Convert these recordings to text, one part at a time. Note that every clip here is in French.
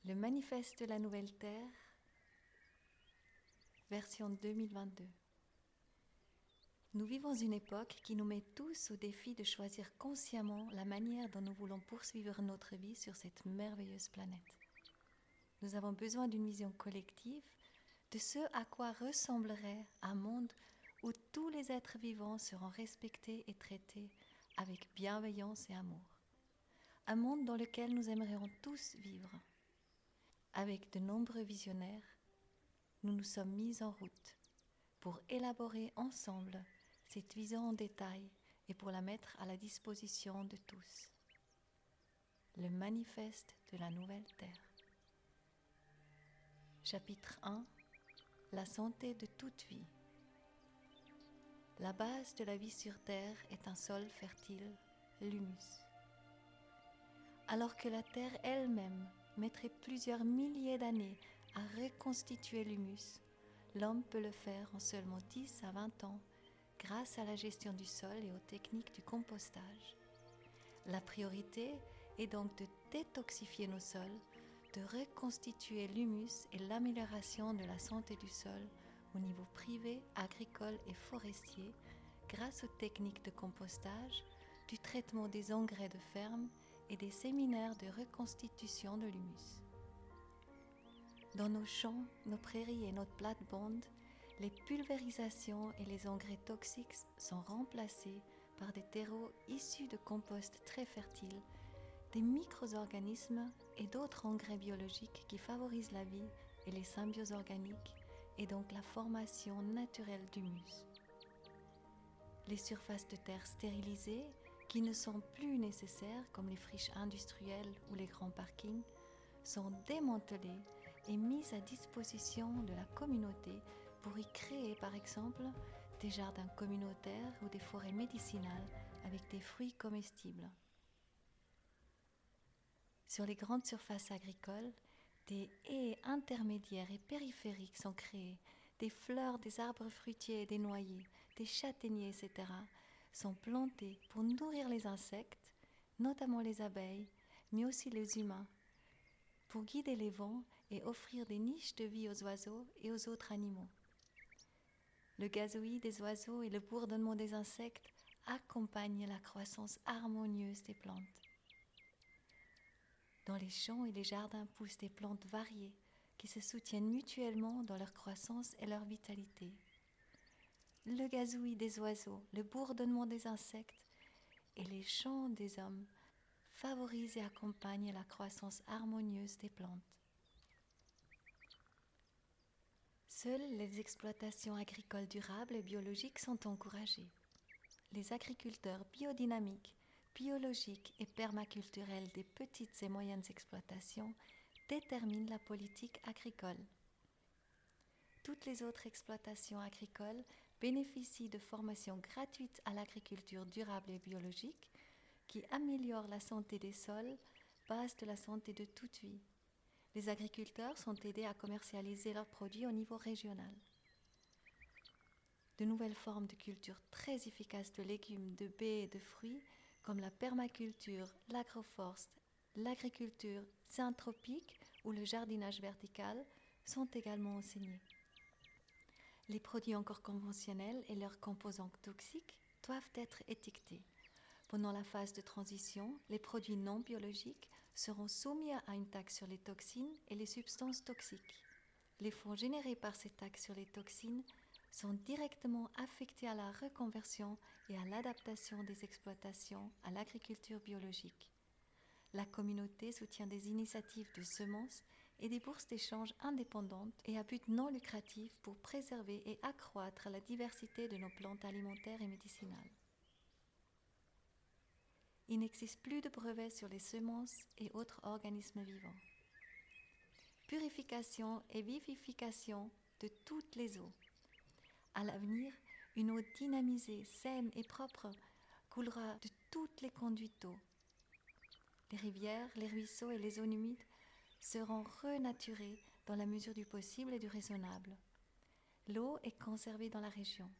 Le manifeste de la Nouvelle Terre, version 2022. Nous vivons une époque qui nous met tous au défi de choisir consciemment la manière dont nous voulons poursuivre notre vie sur cette merveilleuse planète. Nous avons besoin d'une vision collective de ce à quoi ressemblerait un monde où tous les êtres vivants seront respectés et traités avec bienveillance et amour. Un monde dans lequel nous aimerions tous vivre. Avec de nombreux visionnaires, nous nous sommes mis en route pour élaborer ensemble cette vision en détail et pour la mettre à la disposition de tous. Le manifeste de la Nouvelle Terre. Chapitre 1. La santé de toute vie. La base de la vie sur Terre est un sol fertile, l'humus. Alors que la Terre elle-même mettrait plusieurs milliers d'années à reconstituer l'humus, l'homme peut le faire en seulement 10 à 20 ans grâce à la gestion du sol et aux techniques du compostage. La priorité est donc de détoxifier nos sols, de reconstituer l'humus et l'amélioration de la santé du sol au niveau privé, agricole et forestier grâce aux techniques de compostage, du traitement des engrais de ferme et des séminaires de reconstitution de l'humus. Dans nos champs, nos prairies et notre plate-bande, les pulvérisations et les engrais toxiques sont remplacés par des terreaux issus de compost très fertiles, des micro-organismes et d'autres engrais biologiques qui favorisent la vie et les symbioses organiques et donc la formation naturelle d'humus. Les surfaces de terre stérilisées, qui ne sont plus nécessaires comme les friches industrielles ou les grands parkings, sont démantelées et mises à disposition de la communauté pour y créer par exemple des jardins communautaires ou des forêts médicinales avec des fruits comestibles. Sur les grandes surfaces agricoles, des haies intermédiaires et périphériques sont créées, des fleurs, des arbres fruitiers et des noyers, des châtaigniers, etc. sont plantés pour nourrir les insectes, notamment les abeilles, mais aussi les humains, pour guider les vents et offrir des niches de vie aux oiseaux et aux autres animaux. Le gazouillis des oiseaux et le bourdonnement des insectes accompagnent la croissance harmonieuse des plantes. Dans les champs et les jardins poussent des plantes variées qui se soutiennent mutuellement dans leur croissance et leur vitalité. Le gazouillis des oiseaux, le bourdonnement des insectes et les chants des hommes favorisent et accompagnent la croissance harmonieuse des plantes. Seules les exploitations agricoles durables et biologiques sont encouragées. Les agriculteurs biodynamiques, biologiques et permaculturels des petites et moyennes exploitations déterminent la politique agricole. Toutes les autres exploitations agricoles bénéficient de formations gratuites à l'agriculture durable et biologique qui améliorent la santé des sols, base de la santé de toute vie. Les agriculteurs sont aidés à commercialiser leurs produits au niveau régional. De nouvelles formes de culture très efficaces de légumes, de baies et de fruits, comme la permaculture, l'agroforste, l'agriculture zéanthropique ou le jardinage vertical, sont également enseignés. Les produits encore conventionnels et leurs composants toxiques doivent être étiquetés. Pendant la phase de transition, les produits non biologiques seront soumis à une taxe sur les toxines et les substances toxiques. Les fonds générés par ces taxes sur les toxines sont directement affectés à la reconversion et à l'adaptation des exploitations à l'agriculture biologique. La communauté soutient des initiatives de semences et des bourses d'échange indépendantes et à but non lucratif pour préserver et accroître la diversité de nos plantes alimentaires et médicinales. Il n'existe plus de brevets sur les semences et autres organismes vivants. Purification et vivification de toutes les eaux. À l'avenir, une eau dynamisée, saine et propre coulera de toutes les conduites d'eau. Les rivières, les ruisseaux et les zones humides seront renaturés dans la mesure du possible et du raisonnable. L'eau est conservée dans la région.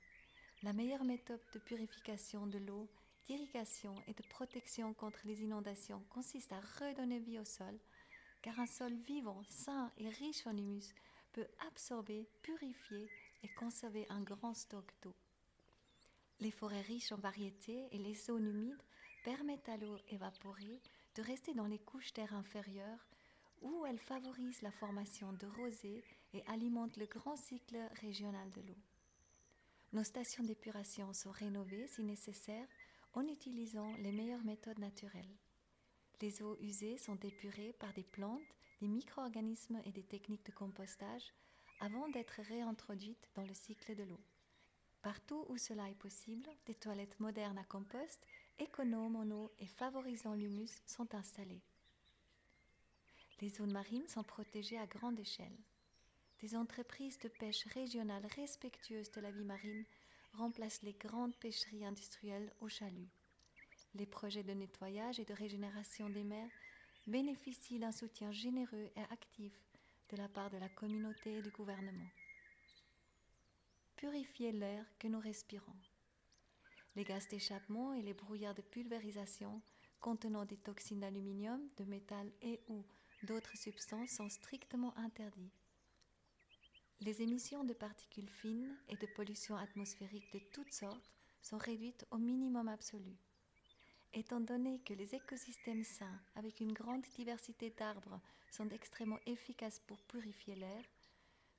La meilleure méthode de purification de l'eau, d'irrigation et de protection contre les inondations consiste à redonner vie au sol car un sol vivant, sain et riche en humus peut absorber, purifier et conserver un grand stock d'eau. Les forêts riches en variétés et les zones humides permettent à l'eau évaporée de rester dans les couches d'air inférieures où elle favorise la formation de rosées et alimente le grand cycle régional de l'eau. Nos stations d'épuration sont rénovées si nécessaire en utilisant les meilleures méthodes naturelles. Les eaux usées sont épurées par des plantes, des micro-organismes et des techniques de compostage avant d'être réintroduites dans le cycle de l'eau. Partout où cela est possible, des toilettes modernes à compost, économes en eau et favorisant l'humus sont installées. Les zones marines sont protégées à grande échelle. Des entreprises de pêche régionales respectueuses de la vie marine remplacent les grandes pêcheries industrielles au chalut. Les projets de nettoyage et de régénération des mers bénéficient d'un soutien généreux et actif de la part de la communauté et du gouvernement. Purifier l'air que nous respirons. Les gaz d'échappement et les brouillards de pulvérisation contenant des toxines d'aluminium, de métal et ou d'autres substances sont strictement interdits. Les émissions de particules fines et de pollution atmosphérique de toutes sortes sont réduites au minimum absolu. Étant donné que les écosystèmes sains, avec une grande diversité d'arbres, sont extrêmement efficaces pour purifier l'air,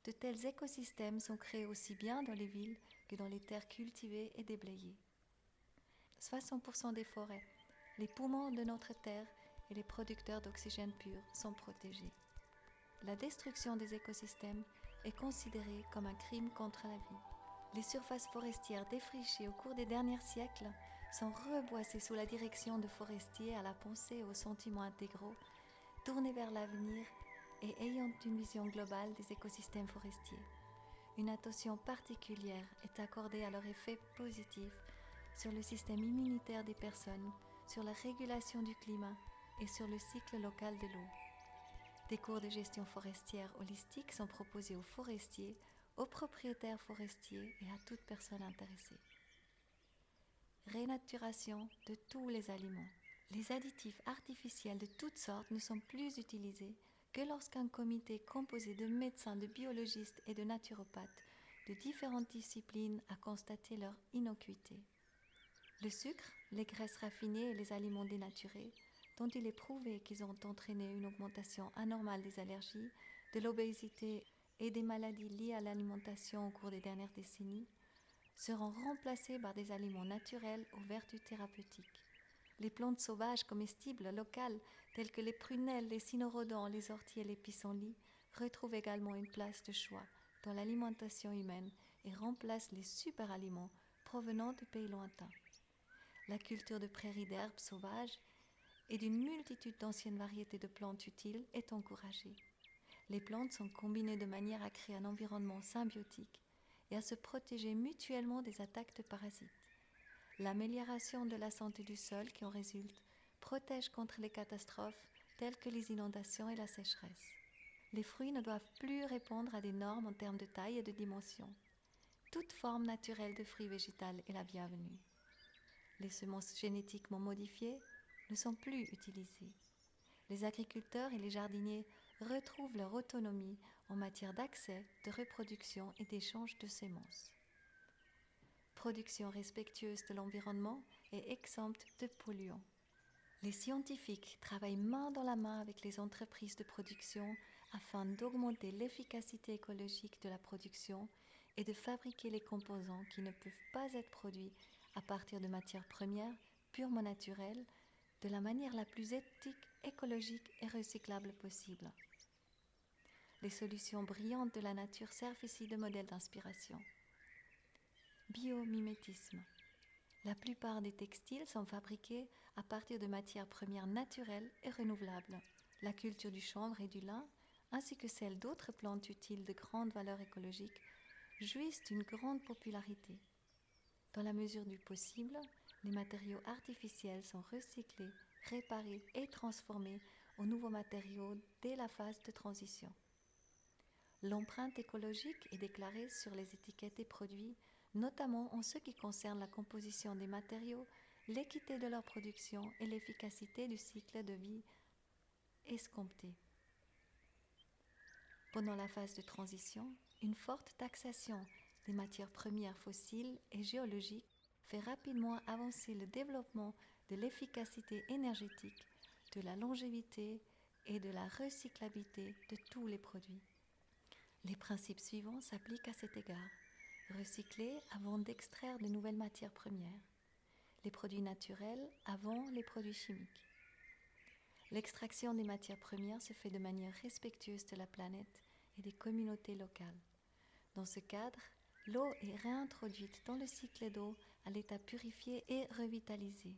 de tels écosystèmes sont créés aussi bien dans les villes que dans les terres cultivées et déblayées. 60% des forêts, les poumons de notre terre et les producteurs d'oxygène pur sont protégés. La destruction des écosystèmes est considérée comme un crime contre la vie. Les surfaces forestières défrichées au cours des derniers siècles sont reboisées sous la direction de forestiers à la pensée et aux sentiments intégraux, tournés vers l'avenir et ayant une vision globale des écosystèmes forestiers. Une attention particulière est accordée à leur effet positif sur le système immunitaire des personnes, sur la régulation du climat et sur le cycle local de l'eau. Des cours de gestion forestière holistique sont proposés aux forestiers, aux propriétaires forestiers et à toute personne intéressée. Rénaturation de tous les aliments. Les additifs artificiels de toutes sortes ne sont plus utilisés que lorsqu'un comité composé de médecins, de biologistes et de naturopathes de différentes disciplines a constaté leur innocuité. Le sucre, les graisses raffinées et les aliments dénaturés, dont il est prouvé qu'ils ont entraîné une augmentation anormale des allergies, de l'obésité et des maladies liées à l'alimentation au cours des dernières décennies, seront remplacés par des aliments naturels aux vertus thérapeutiques. Les plantes sauvages comestibles locales, telles que les prunelles, les cynorrhodons, les orties et les pissenlits, retrouvent également une place de choix dans l'alimentation humaine et remplacent les superaliments provenant de pays lointains. La culture de prairies d'herbes sauvages et d'une multitude d'anciennes variétés de plantes utiles est encouragée. Les plantes sont combinées de manière à créer un environnement symbiotique et à se protéger mutuellement des attaques de parasites. L'amélioration de la santé du sol qui en résulte protège contre les catastrophes telles que les inondations et la sécheresse. Les fruits ne doivent plus répondre à des normes en termes de taille et de dimension. Toute forme naturelle de fruits végétal est la bienvenue. Les semences génétiquement modifiées ne sont plus utilisées. Les agriculteurs et les jardiniers retrouvent leur autonomie en matière d'accès, de reproduction et d'échange de semences. Production respectueuse de l'environnement et exempte de polluants. Les scientifiques travaillent main dans la main avec les entreprises de production afin d'augmenter l'efficacité écologique de la production et de fabriquer les composants qui ne peuvent pas être produits à partir de matières premières purement naturelles de la manière la plus éthique, écologique et recyclable possible. Les solutions brillantes de la nature servent ici de modèle d'inspiration. Biomimétisme. La plupart des textiles sont fabriqués à partir de matières premières naturelles et renouvelables. La culture du chanvre et du lin, ainsi que celle d'autres plantes utiles de grande valeur écologique, jouissent d'une grande popularité. Dans la mesure du possible, les matériaux artificiels sont recyclés, réparés et transformés en nouveaux matériaux dès la phase de transition. L'empreinte écologique est déclarée sur les étiquettes des produits, notamment en ce qui concerne la composition des matériaux, l'équité de leur production et l'efficacité du cycle de vie escompté. Pendant la phase de transition, une forte taxation des matières premières fossiles et géologiques fait rapidement avancer le développement de l'efficacité énergétique, de la longévité et de la recyclabilité de tous les produits. Les principes suivants s'appliquent à cet égard. Recycler avant d'extraire de nouvelles matières premières. Les produits naturels avant les produits chimiques. L'extraction des matières premières se fait de manière respectueuse de la planète et des communautés locales. Dans ce cadre, l'eau est réintroduite dans le cycle d'eau à l'état purifié et revitalisé.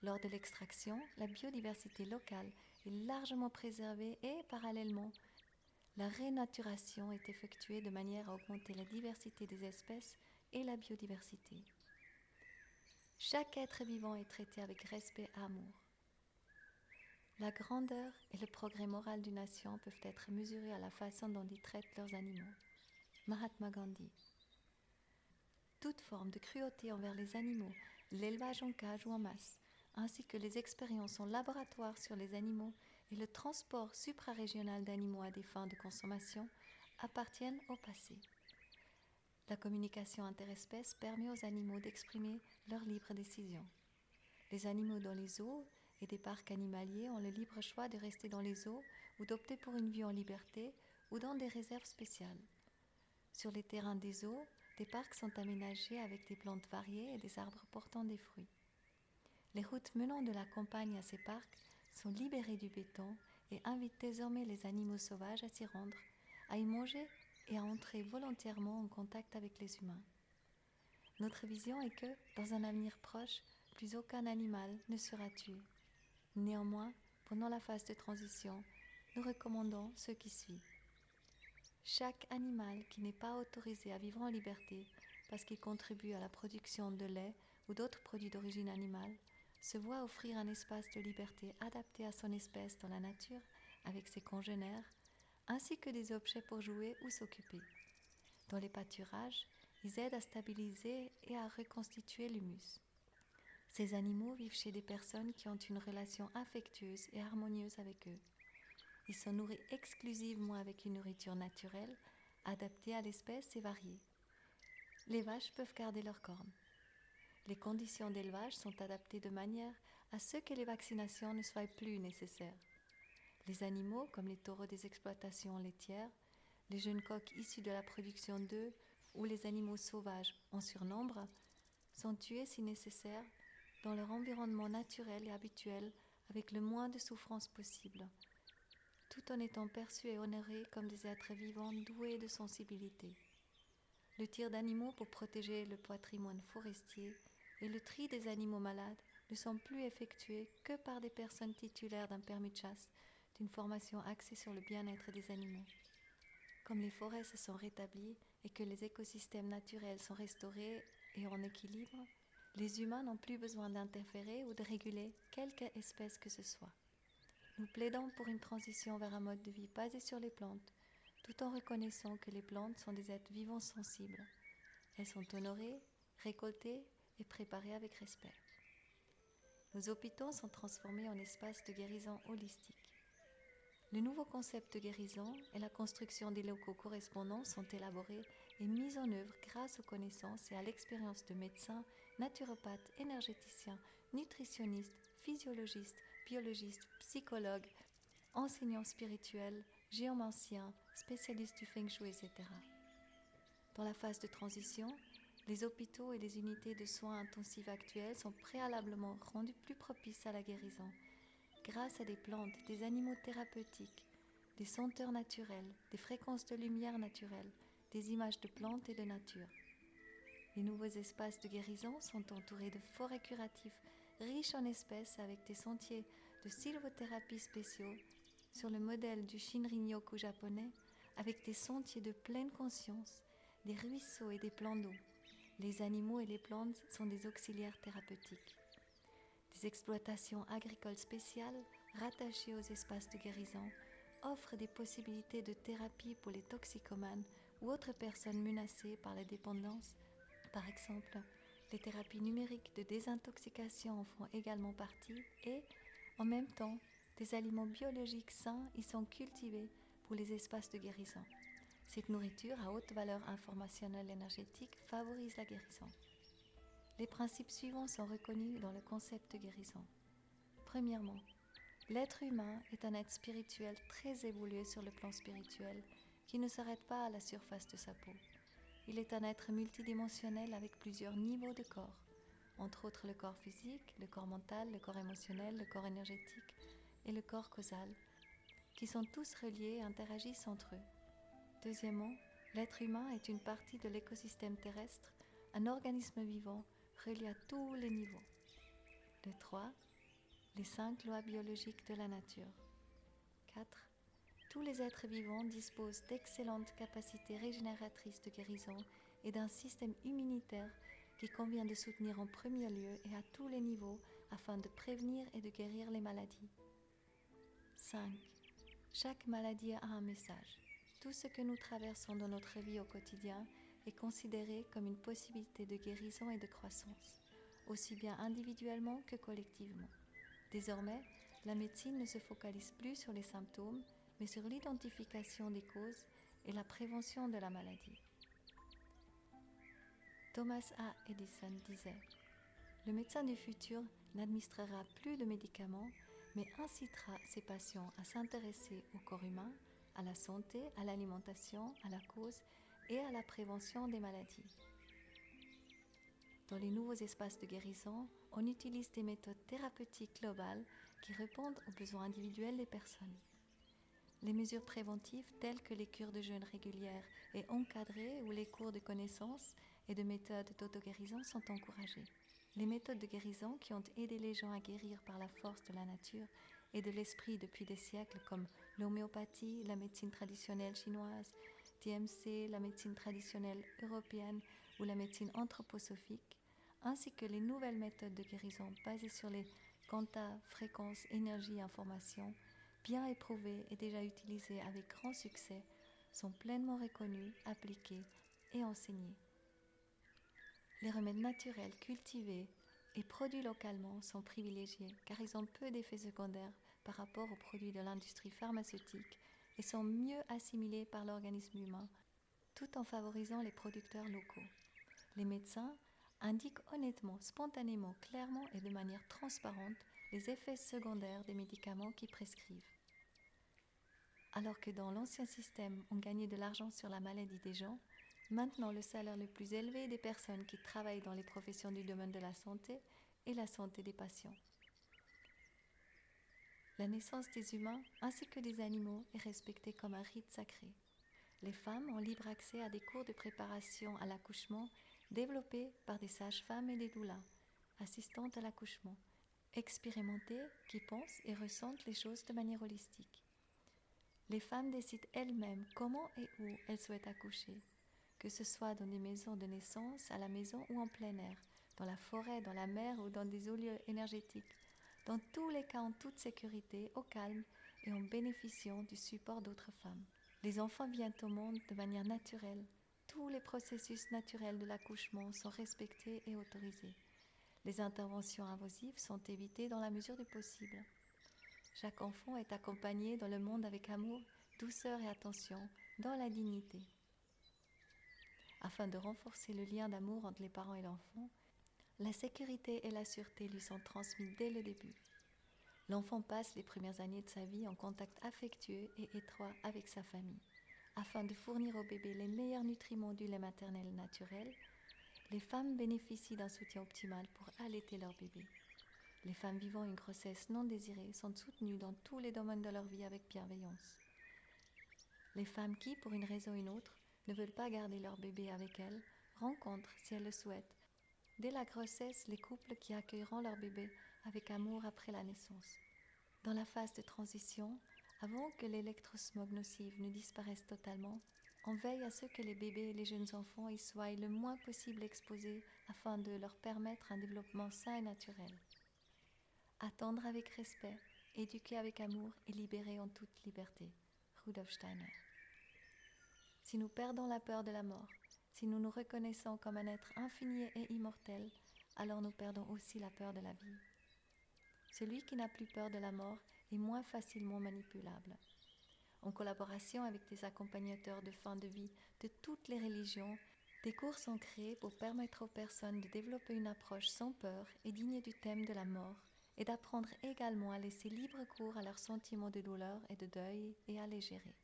Lors de l'extraction, la biodiversité locale est largement préservée et, parallèlement, la renaturation est effectuée de manière à augmenter la diversité des espèces et la biodiversité. Chaque être vivant est traité avec respect et amour. La grandeur et le progrès moral d'une nation peuvent être mesurés à la façon dont ils traitent leurs animaux. Mahatma Gandhi. Toute forme de cruauté envers les animaux, l'élevage en cage ou en masse, ainsi que les expériences en laboratoire sur les animaux et le transport suprarégional d'animaux à des fins de consommation appartiennent au passé. La communication interespèces permet aux animaux d'exprimer leur libre décision. Les animaux dans les zoos et des parcs animaliers ont le libre choix de rester dans les zoos ou d'opter pour une vie en liberté ou dans des réserves spéciales. Sur les terrains des zoos, des parcs sont aménagés avec des plantes variées et des arbres portant des fruits. Les routes menant de la campagne à ces parcs sont libérées du béton et invitent désormais les animaux sauvages à s'y rendre, à y manger et à entrer volontairement en contact avec les humains. Notre vision est que, dans un avenir proche, plus aucun animal ne sera tué. Néanmoins, pendant la phase de transition, nous recommandons ce qui suit. Chaque animal qui n'est pas autorisé à vivre en liberté parce qu'il contribue à la production de lait ou d'autres produits d'origine animale se voit offrir un espace de liberté adapté à son espèce dans la nature avec ses congénères, ainsi que des objets pour jouer ou s'occuper. Dans les pâturages, ils aident à stabiliser et à reconstituer l'humus. Ces animaux vivent chez des personnes qui ont une relation affectueuse et harmonieuse avec eux. Ils sont nourris exclusivement avec une nourriture naturelle, adaptée à l'espèce et variée. Les vaches peuvent garder leurs cornes. Les conditions d'élevage sont adaptées de manière à ce que les vaccinations ne soient plus nécessaires. Les animaux, comme les taureaux des exploitations laitières, les jeunes coqs issus de la production d'œufs ou les animaux sauvages en surnombre, sont tués si nécessaire dans leur environnement naturel et habituel avec le moins de souffrance possible, tout en étant perçus et honorés comme des êtres vivants doués de sensibilité. Le tir d'animaux pour protéger le patrimoine forestier et le tri des animaux malades ne sont plus effectués que par des personnes titulaires d'un permis de chasse, d'une formation axée sur le bien-être des animaux. Comme les forêts se sont rétablies et que les écosystèmes naturels sont restaurés et en équilibre, les humains n'ont plus besoin d'interférer ou de réguler quelque espèce que ce soit. Nous plaidons pour une transition vers un mode de vie basé sur les plantes, tout en reconnaissant que les plantes sont des êtres vivants sensibles. Elles sont honorées, récoltées et préparées avec respect. Nos hôpitaux sont transformés en espaces de guérison holistique. Le nouveau concept de guérison et la construction des locaux correspondants sont élaborés et mis en œuvre grâce aux connaissances et à l'expérience de médecins, naturopathes, énergéticiens, nutritionnistes, physiologistes, biologistes, psychologues, enseignants spirituels, géomanciens, spécialistes du feng shui, etc. Dans la phase de transition, les hôpitaux et les unités de soins intensifs actuels sont préalablement rendus plus propices à la guérison, grâce à des plantes, des animaux thérapeutiques, des senteurs naturelles, des fréquences de lumière naturelles, des images de plantes et de nature. Les nouveaux espaces de guérison sont entourés de forêts curatives riches en espèces avec des sentiers de sylvothérapie spéciaux sur le modèle du Shinrin-yoku japonais, avec des sentiers de pleine conscience, des ruisseaux et des plans d'eau. Les animaux et les plantes sont des auxiliaires thérapeutiques. Des exploitations agricoles spéciales, rattachées aux espaces de guérison, offrent des possibilités de thérapie pour les toxicomanes ou autres personnes menacées par la dépendance. Par exemple, les thérapies numériques de désintoxication en font également partie et, en même temps, des aliments biologiques sains y sont cultivés pour les espaces de guérison. Cette nourriture à haute valeur informationnelle et énergétique favorise la guérison. Les principes suivants sont reconnus dans le concept de guérison. Premièrement, l'être humain est un être spirituel très évolué sur le plan spirituel qui ne s'arrête pas à la surface de sa peau. Il est un être multidimensionnel avec plusieurs niveaux de corps, entre autres le corps physique, le corps mental, le corps émotionnel, le corps énergétique et le corps causal, qui sont tous reliés et interagissent entre eux. Deuxièmement, l'être humain est une partie de l'écosystème terrestre, un organisme vivant relié à tous les niveaux. Le 3, les 5 lois biologiques de la nature. 4. Tous les êtres vivants disposent d'excellentes capacités régénératrices de guérison et d'un système immunitaire qui convient de soutenir en premier lieu et à tous les niveaux afin de prévenir et de guérir les maladies. 5. Chaque maladie a un message. Tout ce que nous traversons dans notre vie au quotidien est considéré comme une possibilité de guérison et de croissance, aussi bien individuellement que collectivement. Désormais, la médecine ne se focalise plus sur les symptômes, mais sur l'identification des causes et la prévention de la maladie. Thomas A. Edison disait « Le médecin du futur n'administrera plus de médicaments, mais incitera ses patients à s'intéresser au corps humain, à la santé, à l'alimentation, à la cause et à la prévention des maladies. » Dans les nouveaux espaces de guérison, on utilise des méthodes thérapeutiques globales qui répondent aux besoins individuels des personnes. Les mesures préventives telles que les cures de jeûne régulières et encadrées ou les cours de connaissances et de méthodes d'auto-guérison sont encouragées. Les méthodes de guérison qui ont aidé les gens à guérir par la force de la nature et de l'esprit depuis des siècles comme l'homéopathie, la médecine traditionnelle chinoise, TMC, la médecine traditionnelle européenne ou la médecine anthroposophique, ainsi que les nouvelles méthodes de guérison basées sur les quanta, fréquences, énergie et information, bien éprouvées et déjà utilisées avec grand succès, sont pleinement reconnues, appliquées et enseignées. Les remèdes naturels cultivés et produits localement sont privilégiés car ils ont peu d'effets secondaires par rapport aux produits de l'industrie pharmaceutique et sont mieux assimilés par l'organisme humain, tout en favorisant les producteurs locaux. Les médecins indiquent honnêtement, spontanément, clairement et de manière transparente les effets secondaires des médicaments qu'ils prescrivent. Alors que dans l'ancien système, on gagnait de l'argent sur la maladie des gens, maintenant le salaire le plus élevé des personnes qui travaillent dans les professions du domaine de la santé est la santé des patients. La naissance des humains ainsi que des animaux est respectée comme un rite sacré. Les femmes ont libre accès à des cours de préparation à l'accouchement développés par des sages-femmes et des doulas, assistantes à l'accouchement, expérimentées qui pensent et ressentent les choses de manière holistique. Les femmes décident elles-mêmes comment et où elles souhaitent accoucher, que ce soit dans des maisons de naissance, à la maison ou en plein air, dans la forêt, dans la mer ou dans des hauts lieux énergétiques, dans tous les cas en toute sécurité, au calme et en bénéficiant du support d'autres femmes. Les enfants viennent au monde de manière naturelle. Tous les processus naturels de l'accouchement sont respectés et autorisés. Les interventions invasives sont évitées dans la mesure du possible. Chaque enfant est accompagné dans le monde avec amour, douceur et attention, dans la dignité. Afin de renforcer le lien d'amour entre les parents et l'enfant, la sécurité et la sûreté lui sont transmises dès le début. L'enfant passe les premières années de sa vie en contact affectueux et étroit avec sa famille. Afin de fournir au bébé les meilleurs nutriments du lait maternel naturel, les femmes bénéficient d'un soutien optimal pour allaiter leur bébé. Les femmes vivant une grossesse non désirée sont soutenues dans tous les domaines de leur vie avec bienveillance. Les femmes qui, pour une raison ou une autre, ne veulent pas garder leur bébé avec elles, rencontrent, si elles le souhaitent, dès la grossesse, les couples qui accueilleront leur bébé avec amour après la naissance. Dans la phase de transition, avant que l'électrosmog nocif ne disparaisse totalement, on veille à ce que les bébés et les jeunes enfants y soient le moins possible exposés afin de leur permettre un développement sain et naturel. Attendre avec respect, éduquer avec amour et libérer en toute liberté. Rudolf Steiner. Si nous perdons la peur de la mort, si nous nous reconnaissons comme un être infini et immortel, alors nous perdons aussi la peur de la vie. Celui qui n'a plus peur de la mort est moins facilement manipulable. En collaboration avec des accompagnateurs de fin de vie de toutes les religions, des cours sont créés pour permettre aux personnes de développer une approche sans peur et digne du thème de la mort, et d'apprendre également à laisser libre cours à leurs sentiments de douleur et de deuil et à les gérer.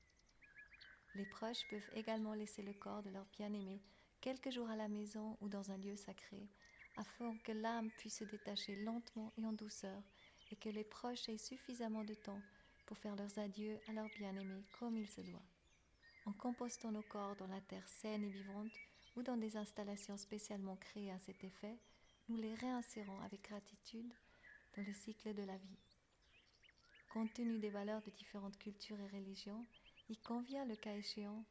Les proches peuvent également laisser le corps de leur bien-aimé quelques jours à la maison ou dans un lieu sacré, afin que l'âme puisse se détacher lentement et en douceur, et que les proches aient suffisamment de temps pour faire leurs adieux à leur bien-aimé comme il se doit. En compostant nos corps dans la terre saine et vivante ou dans des installations spécialement créées à cet effet, nous les réinsérons avec gratitude dans le cycle de la vie. Compte tenu des valeurs de différentes cultures et religions, il convient, le cas échéant,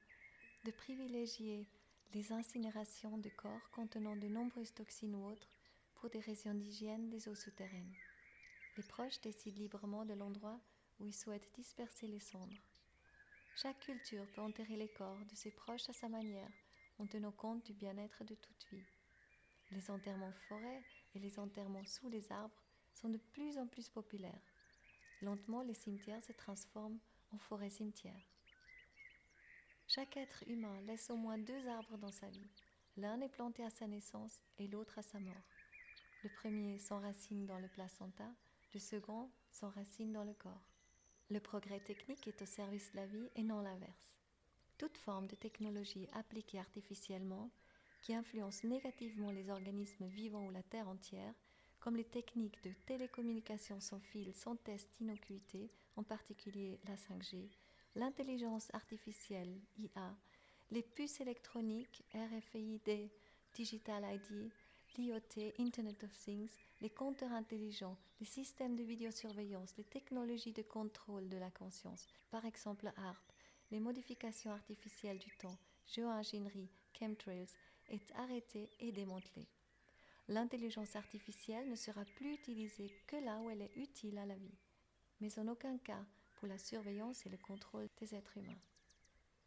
de privilégier les incinérations de corps contenant de nombreuses toxines ou autres pour des raisons d'hygiène des eaux souterraines. Les proches décident librement de l'endroit où ils souhaitent disperser les cendres. Chaque culture peut enterrer les corps de ses proches à sa manière, en tenant compte du bien-être de toute vie. Les enterrements forêts et les enterrements sous les arbres sont de plus en plus populaires. Lentement, les cimetières se transforment en forêts-cimetières. Chaque être humain laisse au moins 2 arbres dans sa vie. L'un est planté à sa naissance et l'autre à sa mort. Le premier s'enracine dans le placenta, le second s'enracine dans le corps. Le progrès technique est au service de la vie et non l'inverse. Toute forme de technologie appliquée artificiellement, qui influence négativement les organismes vivants ou la Terre entière, comme les techniques de télécommunication sans fil, sans test d'innocuité, en particulier la 5G, l'intelligence artificielle, IA, les puces électroniques, RFID, Digital ID, l'IoT, Internet of Things, les compteurs intelligents, les systèmes de vidéosurveillance, les technologies de contrôle de la conscience, par exemple HARP, les modifications artificielles du temps, géo-ingénierie, chemtrails, est arrêtée et démantelée. L'intelligence artificielle ne sera plus utilisée que là où elle est utile à la vie, mais en aucun cas pour la surveillance et le contrôle des êtres humains.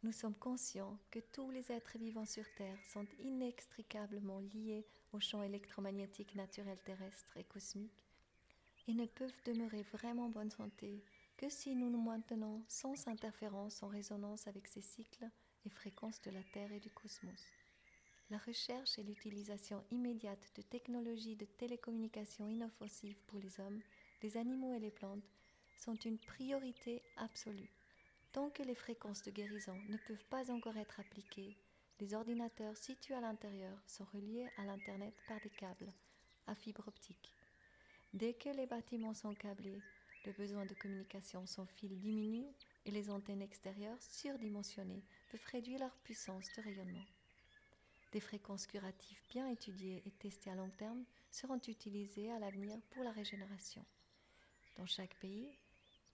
Nous sommes conscients que tous les êtres vivants sur Terre sont inextricablement liés au champ électromagnétique naturel terrestre et cosmique et ne peuvent demeurer vraiment en bonne santé que si nous nous maintenons sans interférence en résonance avec ces cycles et fréquences de la Terre et du cosmos. La recherche et l'utilisation immédiate de technologies de télécommunication inoffensives pour les hommes, les animaux et les plantes sont une priorité absolue. Tant que les fréquences de guérison ne peuvent pas encore être appliquées, les ordinateurs situés à l'intérieur sont reliés à l'Internet par des câbles à fibre optique. Dès que les bâtiments sont câblés, le besoin de communication sans fil diminue et les antennes extérieures surdimensionnées peuvent réduire leur puissance de rayonnement. Des fréquences curatives bien étudiées et testées à long terme seront utilisées à l'avenir pour la régénération. Dans chaque pays,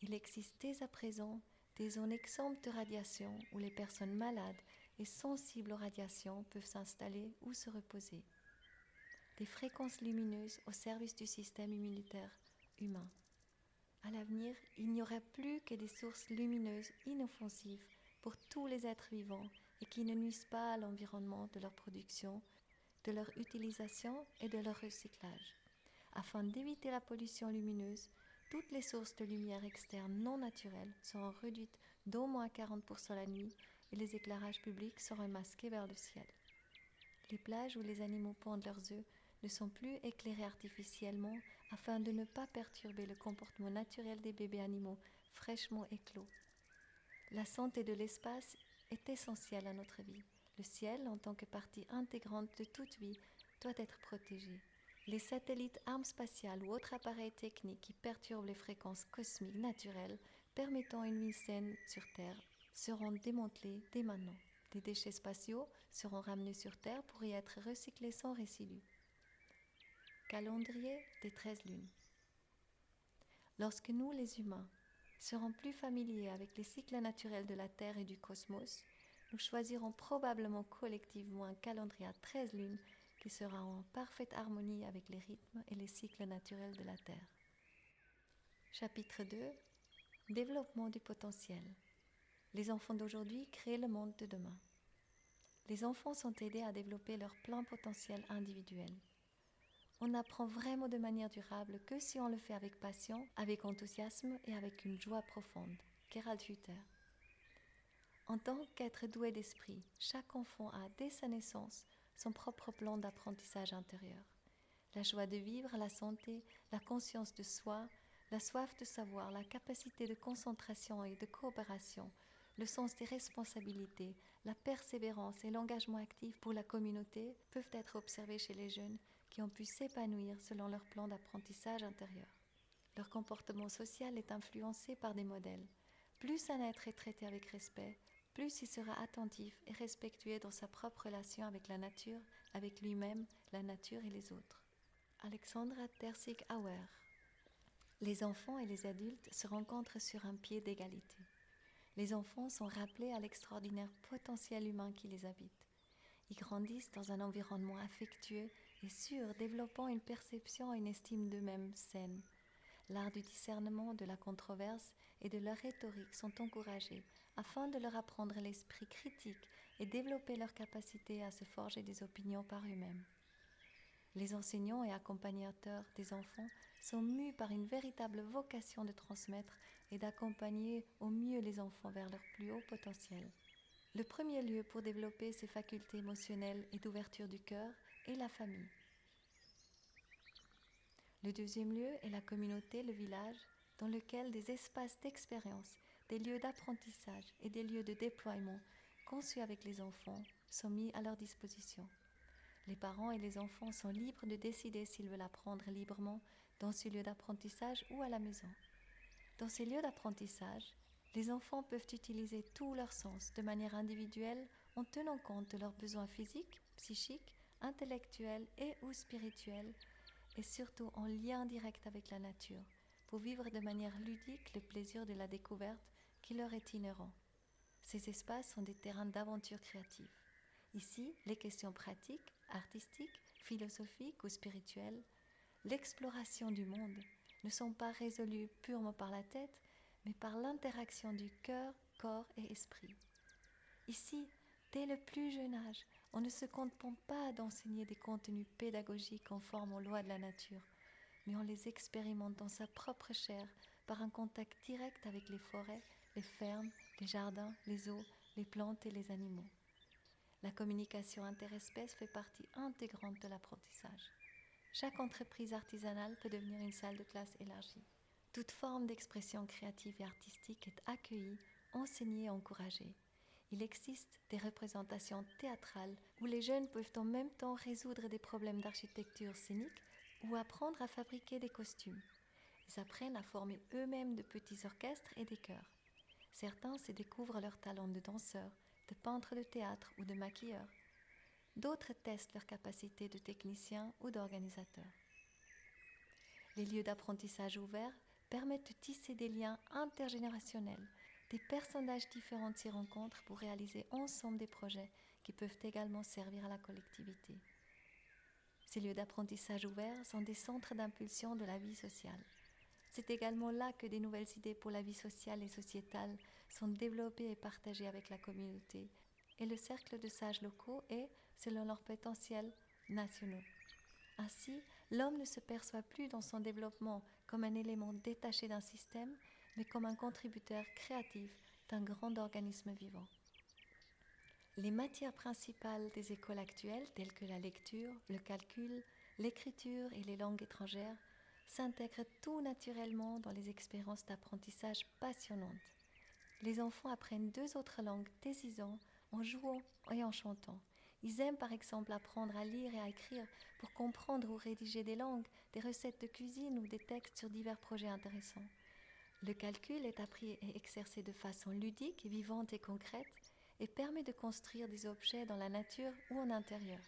il existe dès à présent des zones exemptes de radiation où les personnes malades et sensibles aux radiations peuvent s'installer ou se reposer. Des fréquences lumineuses au service du système immunitaire humain. À l'avenir, il n'y aura plus que des sources lumineuses inoffensives pour tous les êtres vivants et qui ne nuisent pas à l'environnement de leur production, de leur utilisation et de leur recyclage. Afin d'éviter la pollution lumineuse, toutes les sources de lumière externe non naturelles seront réduites d'au moins 40% la nuit et les éclairages publics seront masqués vers le ciel. Les plages où les animaux pondent leurs œufs ne sont plus éclairées artificiellement afin de ne pas perturber le comportement naturel des bébés animaux fraîchement éclos. La santé de l'espace est essentielle à notre vie. Le ciel, en tant que partie intégrante de toute vie, doit être protégé. Les satellites, armes spatiales ou autres appareils techniques qui perturbent les fréquences cosmiques naturelles permettant une vie saine sur Terre seront démantelés dès maintenant. Les déchets spatiaux seront ramenés sur Terre pour y être recyclés sans résidus. Calendrier des 13 lunes. Lorsque nous, les humains, serons plus familiers avec les cycles naturels de la Terre et du cosmos, nous choisirons probablement collectivement un calendrier à 13 lunes qui sera en parfaite harmonie avec les rythmes et les cycles naturels de la Terre. Chapitre 2. Développement du potentiel. Les enfants d'aujourd'hui créent le monde de demain. Les enfants sont aidés à développer leur plein potentiel individuel. On apprend vraiment de manière durable que si on le fait avec passion, avec enthousiasme et avec une joie profonde. Gerald Hüther. En tant qu'être doué d'esprit, chaque enfant a, dès sa naissance, son propre plan d'apprentissage intérieur. La joie de vivre, la santé, la conscience de soi, la soif de savoir, la capacité de concentration et de coopération, le sens des responsabilités, la persévérance et l'engagement actif pour la communauté peuvent être observés chez les jeunes qui ont pu s'épanouir selon leur plan d'apprentissage intérieur. Leur comportement social est influencé par des modèles. Plus un être est traité avec respect, plus il sera attentif et respectueux dans sa propre relation avec la nature, avec lui-même, la nature et les autres. Alexandra Tercig-Auer. Les enfants et les adultes se rencontrent sur un pied d'égalité. Les enfants sont rappelés à l'extraordinaire potentiel humain qui les habite. Ils grandissent dans un environnement affectueux et sûr, développant une perception et une estime d'eux-mêmes saine. L'art du discernement, de la controverse et de la rhétorique sont encouragés afin de leur apprendre l'esprit critique et développer leur capacité à se forger des opinions par eux-mêmes. Les enseignants et accompagnateurs des enfants sont mus par une véritable vocation de transmettre et d'accompagner au mieux les enfants vers leur plus haut potentiel. Le premier lieu pour développer ces facultés émotionnelles et d'ouverture du cœur est la famille. Le deuxième lieu est la communauté, le village, dans lequel des espaces d'expérience, des lieux d'apprentissage et des lieux de déploiement conçus avec les enfants sont mis à leur disposition. Les parents et les enfants sont libres de décider s'ils veulent apprendre librement dans ces lieux d'apprentissage ou à la maison. Dans ces lieux d'apprentissage, les enfants peuvent utiliser tous leurs sens de manière individuelle en tenant compte de leurs besoins physiques, psychiques, intellectuels et ou spirituels et surtout en lien direct avec la nature pour vivre de manière ludique le plaisir de la découverte qui leur est inhérent. Ces espaces sont des terrains d'aventure créative. Ici, les questions pratiques, artistiques, philosophiques ou spirituelles, l'exploration du monde ne sont pas résolues purement par la tête, mais par l'interaction du cœur, corps et esprit. Ici, dès le plus jeune âge, on ne se contente pas d'enseigner des contenus pédagogiques conformes aux lois de la nature, mais on les expérimente dans sa propre chair par un contact direct avec les forêts, les fermes, les jardins, les eaux, les plantes et les animaux. La communication interespèces fait partie intégrante de l'apprentissage. Chaque entreprise artisanale peut devenir une salle de classe élargie. Toute forme d'expression créative et artistique est accueillie, enseignée et encouragée. Il existe des représentations théâtrales où les jeunes peuvent en même temps résoudre des problèmes d'architecture scénique ou apprendre à fabriquer des costumes. Ils apprennent à former eux-mêmes de petits orchestres et des chœurs. Certains se découvrent leur talent de danseur, de peintre de théâtre ou de maquilleur. D'autres testent leur capacité de technicien ou d'organisateur. Les lieux d'apprentissage ouverts permettent de tisser des liens intergénérationnels. Des personnages différents s'y rencontrent pour réaliser ensemble des projets qui peuvent également servir à la collectivité. Ces lieux d'apprentissage ouverts sont des centres d'impulsion de la vie sociale. C'est également là que des nouvelles idées pour la vie sociale et sociétale sont développées et partagées avec la communauté, et le cercle de sages locaux est, selon leur potentiel, nationaux. Ainsi, l'homme ne se perçoit plus dans son développement comme un élément détaché d'un système, mais comme un contributeur créatif d'un grand organisme vivant. Les matières principales des écoles actuelles, telles que la lecture, le calcul, l'écriture et les langues étrangères, s'intègrent tout naturellement dans les expériences d'apprentissage passionnantes. Les enfants apprennent 2 autres langues dès 6 ans en jouant et en chantant. Ils aiment par exemple apprendre à lire et à écrire pour comprendre ou rédiger des langues, des recettes de cuisine ou des textes sur divers projets intéressants. Le calcul est appris et exercé de façon ludique, vivante et concrète et permet de construire des objets dans la nature ou en intérieur.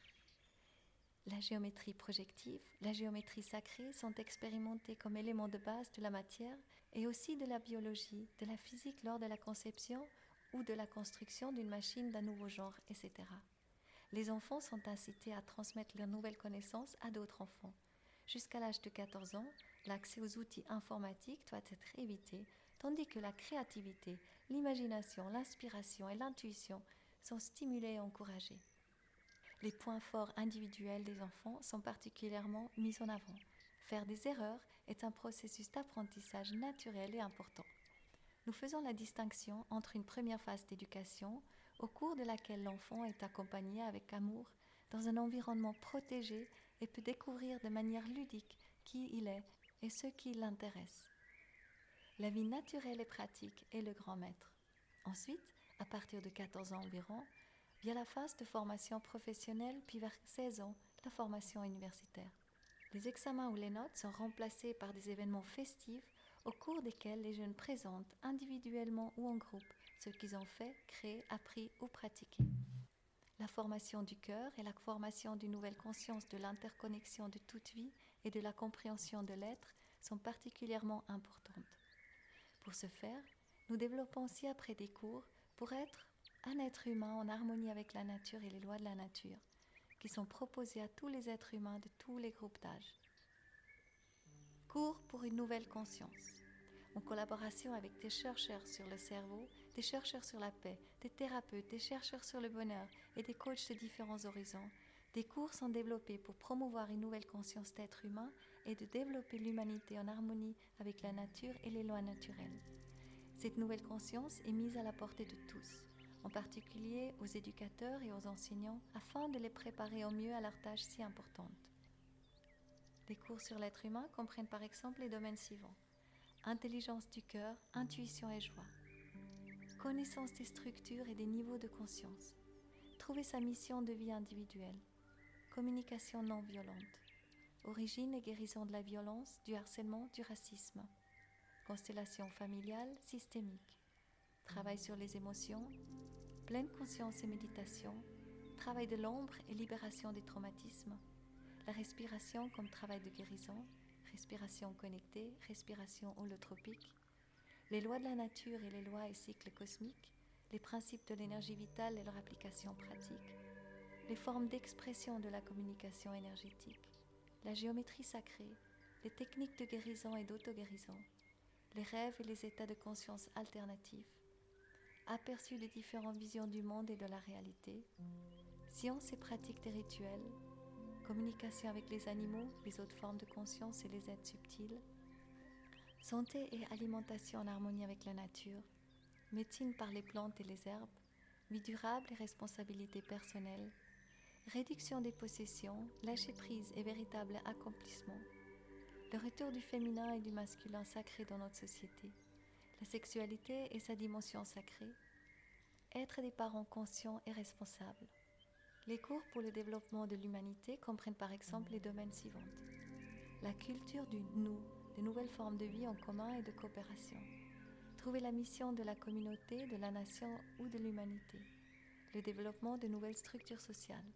La géométrie projective, la géométrie sacrée sont expérimentées comme éléments de base de la matière et aussi de la biologie, de la physique lors de la conception ou de la construction d'une machine d'un nouveau genre, etc. Les enfants sont incités à transmettre leurs nouvelles connaissances à d'autres enfants. Jusqu'à l'âge de 14 ans, l'accès aux outils informatiques doit être évité, tandis que la créativité, l'imagination, l'inspiration et l'intuition sont stimulés et encouragés. Les points forts individuels des enfants sont particulièrement mis en avant. Faire des erreurs est un processus d'apprentissage naturel et important. nous faisons la distinction entre une première phase d'éducation, au cours de laquelle l'enfant est accompagné avec amour dans un environnement protégé et peut découvrir de manière ludique qui il est et ce qui l'intéresse. La vie naturelle et pratique est le grand maître. Ensuite, à partir de 14 ans environ, vient la phase de formation professionnelle, puis vers 16 ans, la formation universitaire. Les examens ou les notes sont remplacés par des événements festifs au cours desquels les jeunes présentent individuellement ou en groupe ce qu'ils ont fait, créé, appris ou pratiqué. La formation du cœur et la formation d'une nouvelle conscience de l'interconnexion de toute vie et de la compréhension de l'être sont particulièrement importantes. Pour ce faire, nous développons ci-après des cours pour être un être humain en harmonie avec la nature et les lois de la nature, qui sont proposés à tous les êtres humains de tous les groupes d'âge. Cours pour une nouvelle conscience. En collaboration avec des chercheurs sur le cerveau, des chercheurs sur la paix, des thérapeutes, des chercheurs sur le bonheur et des coachs de différents horizons, des cours sont développés pour promouvoir une nouvelle conscience d'être humain et de développer l'humanité en harmonie avec la nature et les lois naturelles. Cette nouvelle conscience est mise à la portée de tous, en particulier aux éducateurs et aux enseignants, afin de les préparer au mieux à leur tâche si importante. Les cours sur l'être humain comprennent par exemple les domaines suivants: intelligence du cœur, intuition et joie, connaissance des structures et des niveaux de conscience, trouver sa mission de vie individuelle, communication non violente, origine et guérison de la violence, du harcèlement, du racisme, constellation familiale, systémique, travail sur les émotions, pleine conscience et méditation, travail de l'ombre et libération des traumatismes, la respiration comme travail de guérison, respiration connectée, respiration holotropique, les lois de la nature et les lois et cycles cosmiques, les principes de l'énergie vitale et leur application pratique, les formes d'expression de la communication énergétique, la géométrie sacrée, les techniques de guérison et d'auto-guérison, les rêves et les états de conscience alternatifs, aperçu des différentes visions du monde et de la réalité, sciences et pratiques des rituels, communication avec les animaux, les autres formes de conscience et les êtres subtils, santé et alimentation en harmonie avec la nature, médecine par les plantes et les herbes, vie durable et responsabilité personnelle, réduction des possessions, lâcher prise et véritable accomplissement, le retour du féminin et du masculin sacré dans notre société, la sexualité et sa dimension sacrée, être des parents conscients et responsables. Les cours pour le développement de l'humanité comprennent par exemple les domaines suivants: la culture du nous, de nouvelles formes de vie en commun et de coopération, trouver la mission de la communauté, de la nation ou de l'humanité, le développement de nouvelles structures sociales,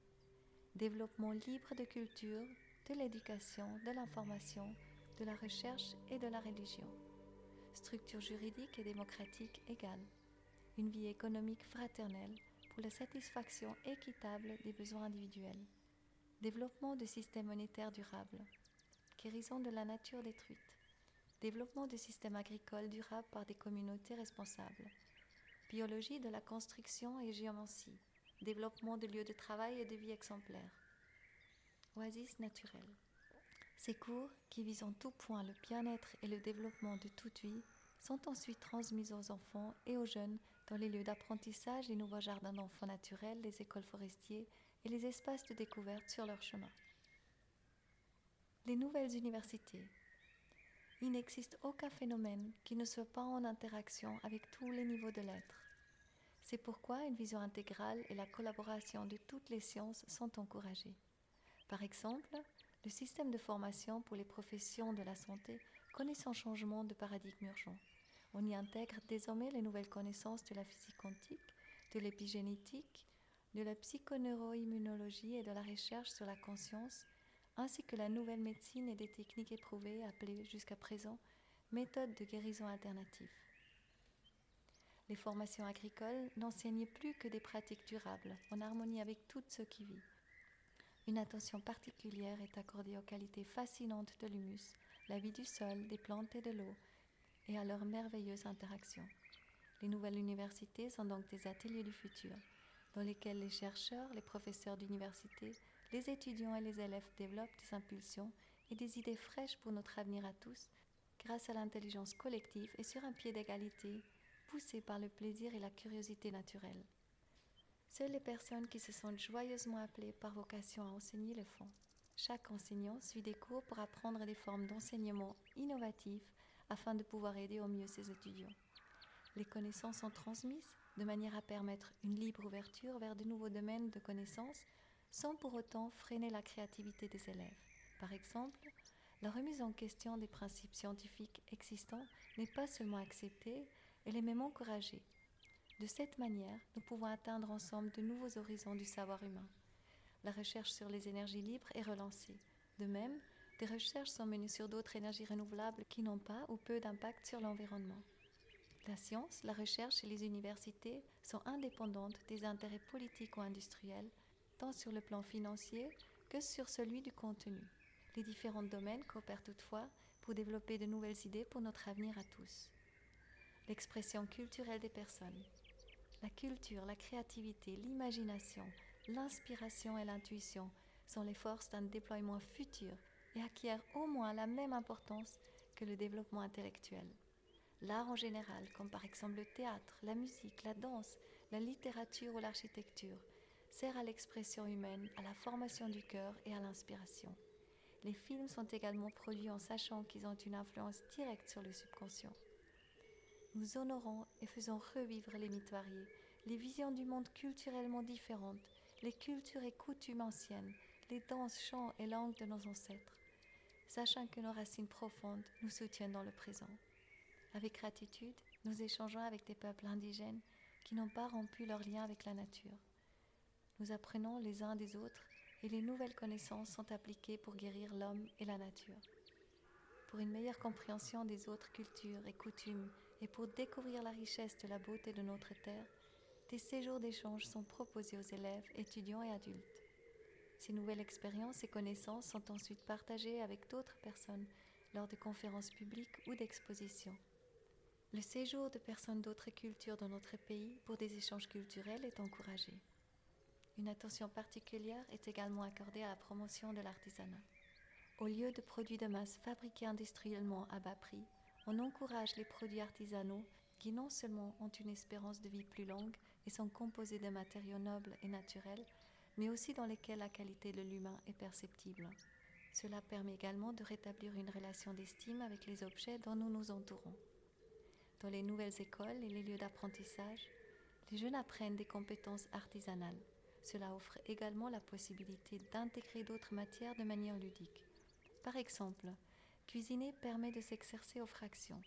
développement libre de culture, de l'éducation, de l'information, de la recherche et de la religion, structure juridique et démocratique égale, une vie économique fraternelle pour la satisfaction équitable des besoins individuels, développement de systèmes monétaires durables, guérison de la nature détruite, développement de systèmes agricoles durables par des communautés responsables, biologie de la construction et géomancie, développement de lieux de travail et de vie exemplaires, oasis naturelle. Ces cours, qui visent en tout point le bien-être et le développement de toute vie, sont ensuite transmis aux enfants et aux jeunes dans les lieux d'apprentissage, les nouveaux jardins d'enfants naturels, les écoles forestiers et les espaces de découverte sur leur chemin. Les nouvelles universités. Il n'existe aucun phénomène qui ne soit pas en interaction avec tous les niveaux de l'être. C'est pourquoi une vision intégrale et la collaboration de toutes les sciences sont encouragées. Par exemple, le système de formation pour les professions de la santé connaît son changement de paradigme urgent. On y intègre désormais les nouvelles connaissances de la physique quantique, de l'épigénétique, de la psychoneuroimmunologie et de la recherche sur la conscience, ainsi que la nouvelle médecine et des techniques éprouvées appelées jusqu'à présent méthodes de guérison alternatives. Les formations agricoles n'enseignent plus que des pratiques durables, en harmonie avec tout ce qui vit. Une attention particulière est accordée aux qualités fascinantes de l'humus, la vie du sol, des plantes et de l'eau, et à leurs merveilleuses interactions. Les nouvelles universités sont donc des ateliers du futur, dans lesquels les chercheurs, les professeurs d'université, les étudiants et les élèves développent des impulsions et des idées fraîches pour notre avenir à tous, grâce à l'intelligence collective et sur un pied d'égalité, poussés par le plaisir et la curiosité naturelle. Seules les personnes qui se sentent joyeusement appelées par vocation à enseigner le font. Chaque enseignant suit des cours pour apprendre des formes d'enseignement innovatives afin de pouvoir aider au mieux ses étudiants. Les connaissances sont transmises de manière à permettre une libre ouverture vers de nouveaux domaines de connaissances sans pour autant freiner la créativité des élèves. Par exemple, la remise en question des principes scientifiques existants n'est pas seulement acceptée, elle est même encouragée. De cette manière, nous pouvons atteindre ensemble de nouveaux horizons du savoir humain. La recherche sur les énergies libres est relancée. De même, des recherches sont menées sur d'autres énergies renouvelables qui n'ont pas ou peu d'impact sur l'environnement. La science, la recherche et les universités sont indépendantes des intérêts politiques ou industriels, tant sur le plan financier que sur celui du contenu. Les différents domaines coopèrent toutefois pour développer de nouvelles idées pour notre avenir à tous. L'expression culturelle des personnes. La culture, la créativité, l'imagination, l'inspiration et l'intuition sont les forces d'un déploiement futur et acquièrent au moins la même importance que le développement intellectuel. L'art en général, comme par exemple le théâtre, la musique, la danse, la littérature ou l'architecture, sert à l'expression humaine, à la formation du cœur et à l'inspiration. Les films sont également produits en sachant qu'ils ont une influence directe sur le subconscient. Nous honorons et faisons revivre les mythes variés, les visions du monde culturellement différentes, les cultures et coutumes anciennes, les danses, chants et langues de nos ancêtres, sachant que nos racines profondes nous soutiennent dans le présent. Avec gratitude, nous échangeons avec des peuples indigènes qui n'ont pas rompu leur lien avec la nature. Nous apprenons les uns des autres et les nouvelles connaissances sont appliquées pour guérir l'homme et la nature. Pour une meilleure compréhension des autres cultures et coutumes et pour découvrir la richesse de la beauté de notre terre, des séjours d'échange sont proposés aux élèves, étudiants et adultes. Ces nouvelles expériences et connaissances sont ensuite partagées avec d'autres personnes lors de conférences publiques ou d'expositions. Le séjour de personnes d'autres cultures dans notre pays pour des échanges culturels est encouragé. Une attention particulière est également accordée à la promotion de l'artisanat. Au lieu de produits de masse fabriqués industriellement à bas prix, on encourage les produits artisanaux qui non seulement ont une espérance de vie plus longue et sont composés de matériaux nobles et naturels, mais aussi dans lesquels la qualité de l'humain est perceptible. Cela permet également de rétablir une relation d'estime avec les objets dont nous nous entourons. Dans les nouvelles écoles et les lieux d'apprentissage, les jeunes apprennent des compétences artisanales. Cela offre également la possibilité d'intégrer d'autres matières de manière ludique. Par exemple, cuisiner permet de s'exercer aux fractions.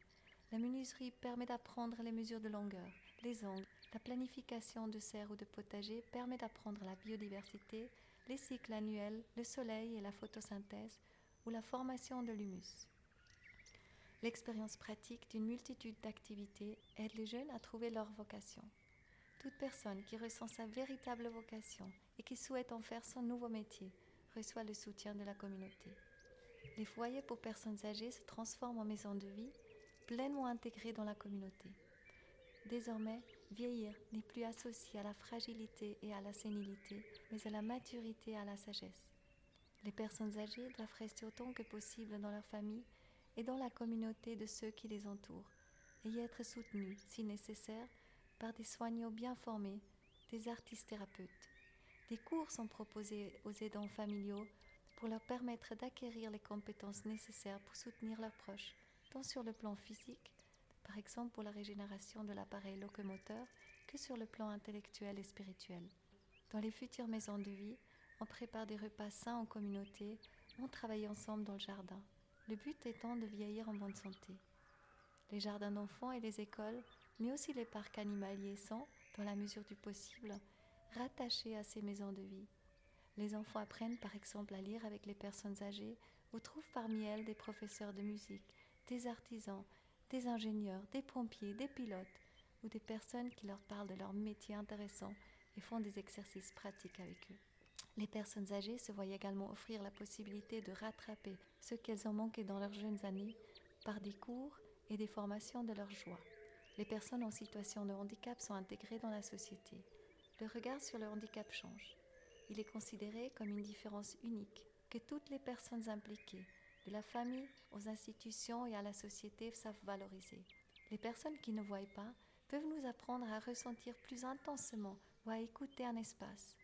La menuiserie permet d'apprendre les mesures de longueur, les angles. La planification de serres ou de potagers permet d'apprendre la biodiversité, les cycles annuels, le soleil et la photosynthèse ou la formation de l'humus. L'expérience pratique d'une multitude d'activités aide les jeunes à trouver leur vocation. Toute personne qui ressent sa véritable vocation et qui souhaite en faire son nouveau métier reçoit le soutien de la communauté. Les foyers pour personnes âgées se transforment en maisons de vie, pleinement intégrées dans la communauté. Désormais, vieillir n'est plus associé à la fragilité et à la sénilité, mais à la maturité et à la sagesse. Les personnes âgées doivent rester autant que possible dans leur famille et dans la communauté de ceux qui les entourent, et y être soutenues, si nécessaire, par des soignants bien formés, des artistes thérapeutes. Des cours sont proposés aux aidants familiaux pour leur permettre d'acquérir les compétences nécessaires pour soutenir leurs proches, tant sur le plan physique, par exemple pour la régénération de l'appareil locomoteur, que sur le plan intellectuel et spirituel. Dans les futures maisons de vie, on prépare des repas sains en communauté, on travaille ensemble dans le jardin. Le but étant de vieillir en bonne santé. Les jardins d'enfants et les écoles, mais aussi les parcs animaliers sont, dans la mesure du possible, rattachés à ces maisons de vie. Les enfants apprennent par exemple à lire avec les personnes âgées ou trouvent parmi elles des professeurs de musique, des artisans, des ingénieurs, des pompiers, des pilotes ou des personnes qui leur parlent de leur métier intéressant et font des exercices pratiques avec eux. Les personnes âgées se voient également offrir la possibilité de rattraper ce qu'elles ont manqué dans leurs jeunes années par des cours et des formations de leur choix. Les personnes en situation de handicap sont intégrées dans la société. Le regard sur le handicap change. Il est considéré comme une différence unique que toutes les personnes impliquées, de la famille aux institutions et à la société, savent valoriser. Les personnes qui ne voient pas peuvent nous apprendre à ressentir plus intensément ou à écouter un espace.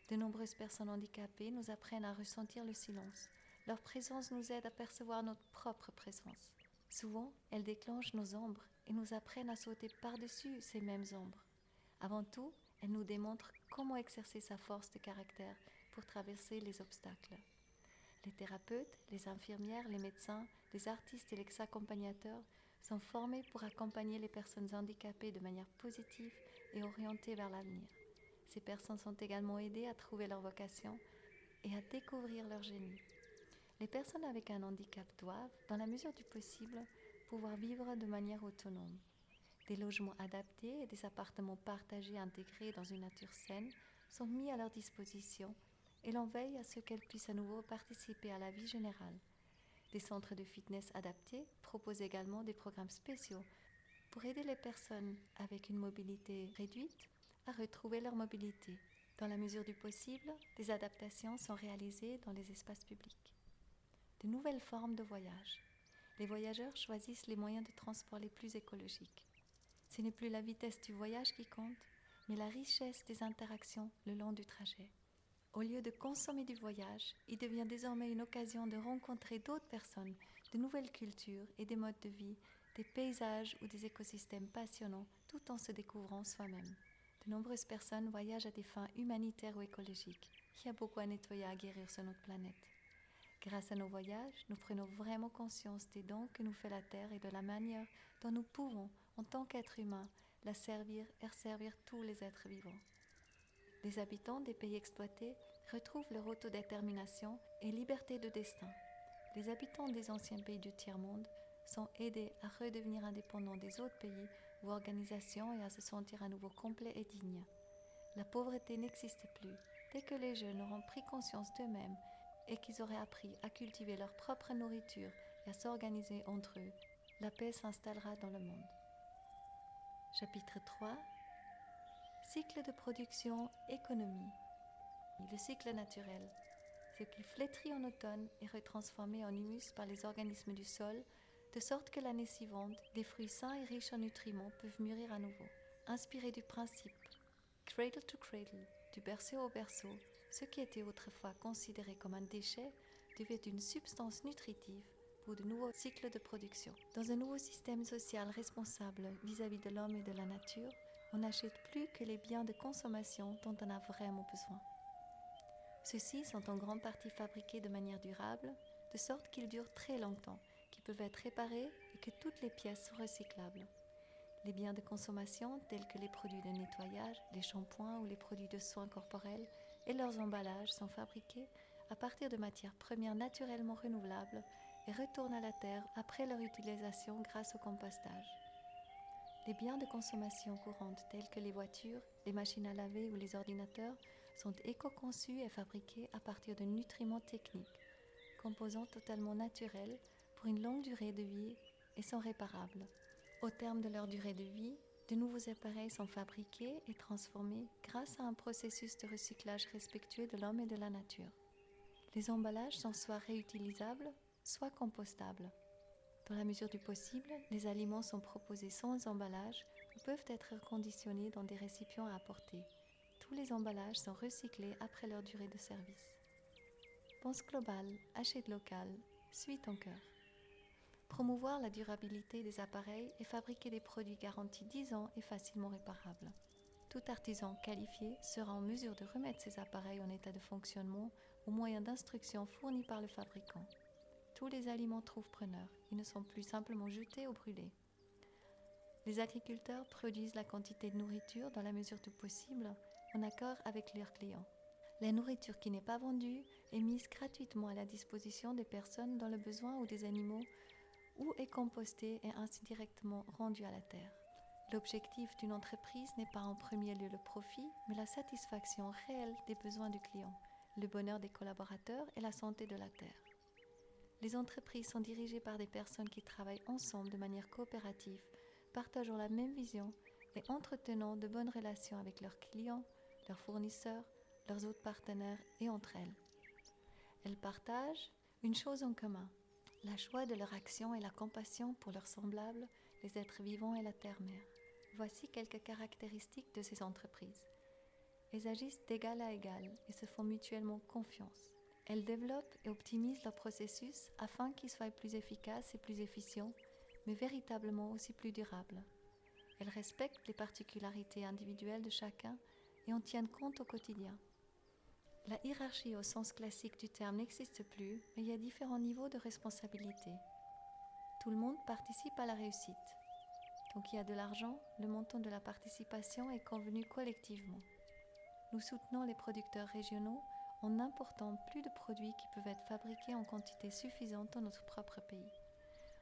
De nombreuses personnes handicapées nous apprennent à ressentir le silence. Leur présence nous aide à percevoir notre propre présence. Souvent, elles déclenchent nos ombres et nous apprennent à sauter par-dessus ces mêmes ombres. Avant tout, elles nous démontrent comment exercer sa force de caractère pour traverser les obstacles. Les thérapeutes, les infirmières, les médecins, les artistes et les accompagnateurs sont formés pour accompagner les personnes handicapées de manière positive et orientée vers l'avenir. Ces personnes sont également aidées à trouver leur vocation et à découvrir leur génie. Les personnes avec un handicap doivent, dans la mesure du possible, pouvoir vivre de manière autonome. Des logements adaptés et des appartements partagés intégrés dans une nature saine sont mis à leur disposition et l'on veille à ce qu'elles puissent à nouveau participer à la vie générale. Des centres de fitness adaptés proposent également des programmes spéciaux pour aider les personnes avec une mobilité réduite à retrouver leur mobilité. Dans la mesure du possible, des adaptations sont réalisées dans les espaces publics. De nouvelles formes de voyage. Les voyageurs choisissent les moyens de transport les plus écologiques. Ce n'est plus la vitesse du voyage qui compte, mais la richesse des interactions le long du trajet. Au lieu de consommer du voyage, il devient désormais une occasion de rencontrer d'autres personnes, de nouvelles cultures et des modes de vie, des paysages ou des écosystèmes passionnants, tout en se découvrant soi-même. De nombreuses personnes voyagent à des fins humanitaires ou écologiques. Il y a beaucoup à nettoyer et à guérir sur notre planète. Grâce à nos voyages, nous prenons vraiment conscience des dons que nous fait la Terre et de la manière dont nous pouvons, en tant qu'êtres humains, la servir et servir tous les êtres vivants. Les habitants des pays exploités retrouvent leur autodétermination et liberté de destin. Les habitants des anciens pays du tiers-monde sont aidés à redevenir indépendants des autres pays ou organisations et à se sentir à nouveau complets et dignes. La pauvreté n'existe plus. Dès que les jeunes auront pris conscience d'eux-mêmes et qu'ils auraient appris à cultiver leur propre nourriture et à s'organiser entre eux, la paix s'installera dans le monde. Chapitre 3. Cycle de production, économie. Le cycle naturel. Ce qui flétrit en automne est retransformé en humus par les organismes du sol, de sorte que l'année suivante, des fruits sains et riches en nutriments peuvent mûrir à nouveau. Inspiré du principe cradle to cradle, du berceau au berceau, ce qui était autrefois considéré comme un déchet devient une substance nutritive pour de nouveaux cycles de production. Dans un nouveau système social responsable vis-à-vis de l'homme et de la nature, on n'achète plus que les biens de consommation dont on a vraiment besoin. Ceux-ci sont en grande partie fabriqués de manière durable, de sorte qu'ils durent très longtemps, qu'ils peuvent être réparés et que toutes les pièces sont recyclables. Les biens de consommation tels que les produits de nettoyage, les shampoings ou les produits de soins corporels et leurs emballages sont fabriqués à partir de matières premières naturellement renouvelables et retournent à la terre après leur utilisation grâce au compostage. Les biens de consommation courante tels que les voitures, les machines à laver ou les ordinateurs sont éco-conçus et fabriqués à partir de nutriments techniques, composants totalement naturels pour une longue durée de vie et sont réparables. Au terme de leur durée de vie, de nouveaux appareils sont fabriqués et transformés grâce à un processus de recyclage respectueux de l'homme et de la nature. Les emballages sont soit réutilisables, soit compostables. Dans la mesure du possible, les aliments sont proposés sans emballage ou peuvent être reconditionnés dans des récipients à apporter. Tous les emballages sont recyclés après leur durée de service. Pense global, achète local, suis ton cœur. Promouvoir la durabilité des appareils et fabriquer des produits garantis 10 ans est facilement réparable. Tout artisan qualifié sera en mesure de remettre ces appareils en état de fonctionnement au moyen d'instructions fournies par le fabricant. Tous les aliments trouvent preneur, ils ne sont plus simplement jetés ou brûlés. Les agriculteurs produisent la quantité de nourriture dans la mesure du possible en accord avec leurs clients. La nourriture qui n'est pas vendue est mise gratuitement à la disposition des personnes dans le besoin ou des animaux ou est compostée et ainsi directement rendue à la terre. L'objectif d'une entreprise n'est pas en premier lieu le profit, mais la satisfaction réelle des besoins du client, le bonheur des collaborateurs et la santé de la terre. Les entreprises sont dirigées par des personnes qui travaillent ensemble de manière coopérative, partageant la même vision et entretenant de bonnes relations avec leurs clients, leurs fournisseurs, leurs autres partenaires et entre elles. Elles partagent une chose en commun, la joie de leur action et la compassion pour leurs semblables, les êtres vivants et la terre-mère. Voici quelques caractéristiques de ces entreprises. Elles agissent d'égal à égal et se font mutuellement confiance. Elles développent et optimisent leurs processus afin qu'ils soient plus efficaces et plus efficients, mais véritablement aussi plus durables. Elles respectent les particularités individuelles de chacun et en tiennent compte au quotidien. La hiérarchie au sens classique du terme n'existe plus, mais il y a différents niveaux de responsabilité. Tout le monde participe à la réussite. Tant qu'il y a de l'argent, le montant de la participation est convenu collectivement. Nous soutenons les producteurs régionaux en n'important plus de produits qui peuvent être fabriqués en quantité suffisante dans notre propre pays.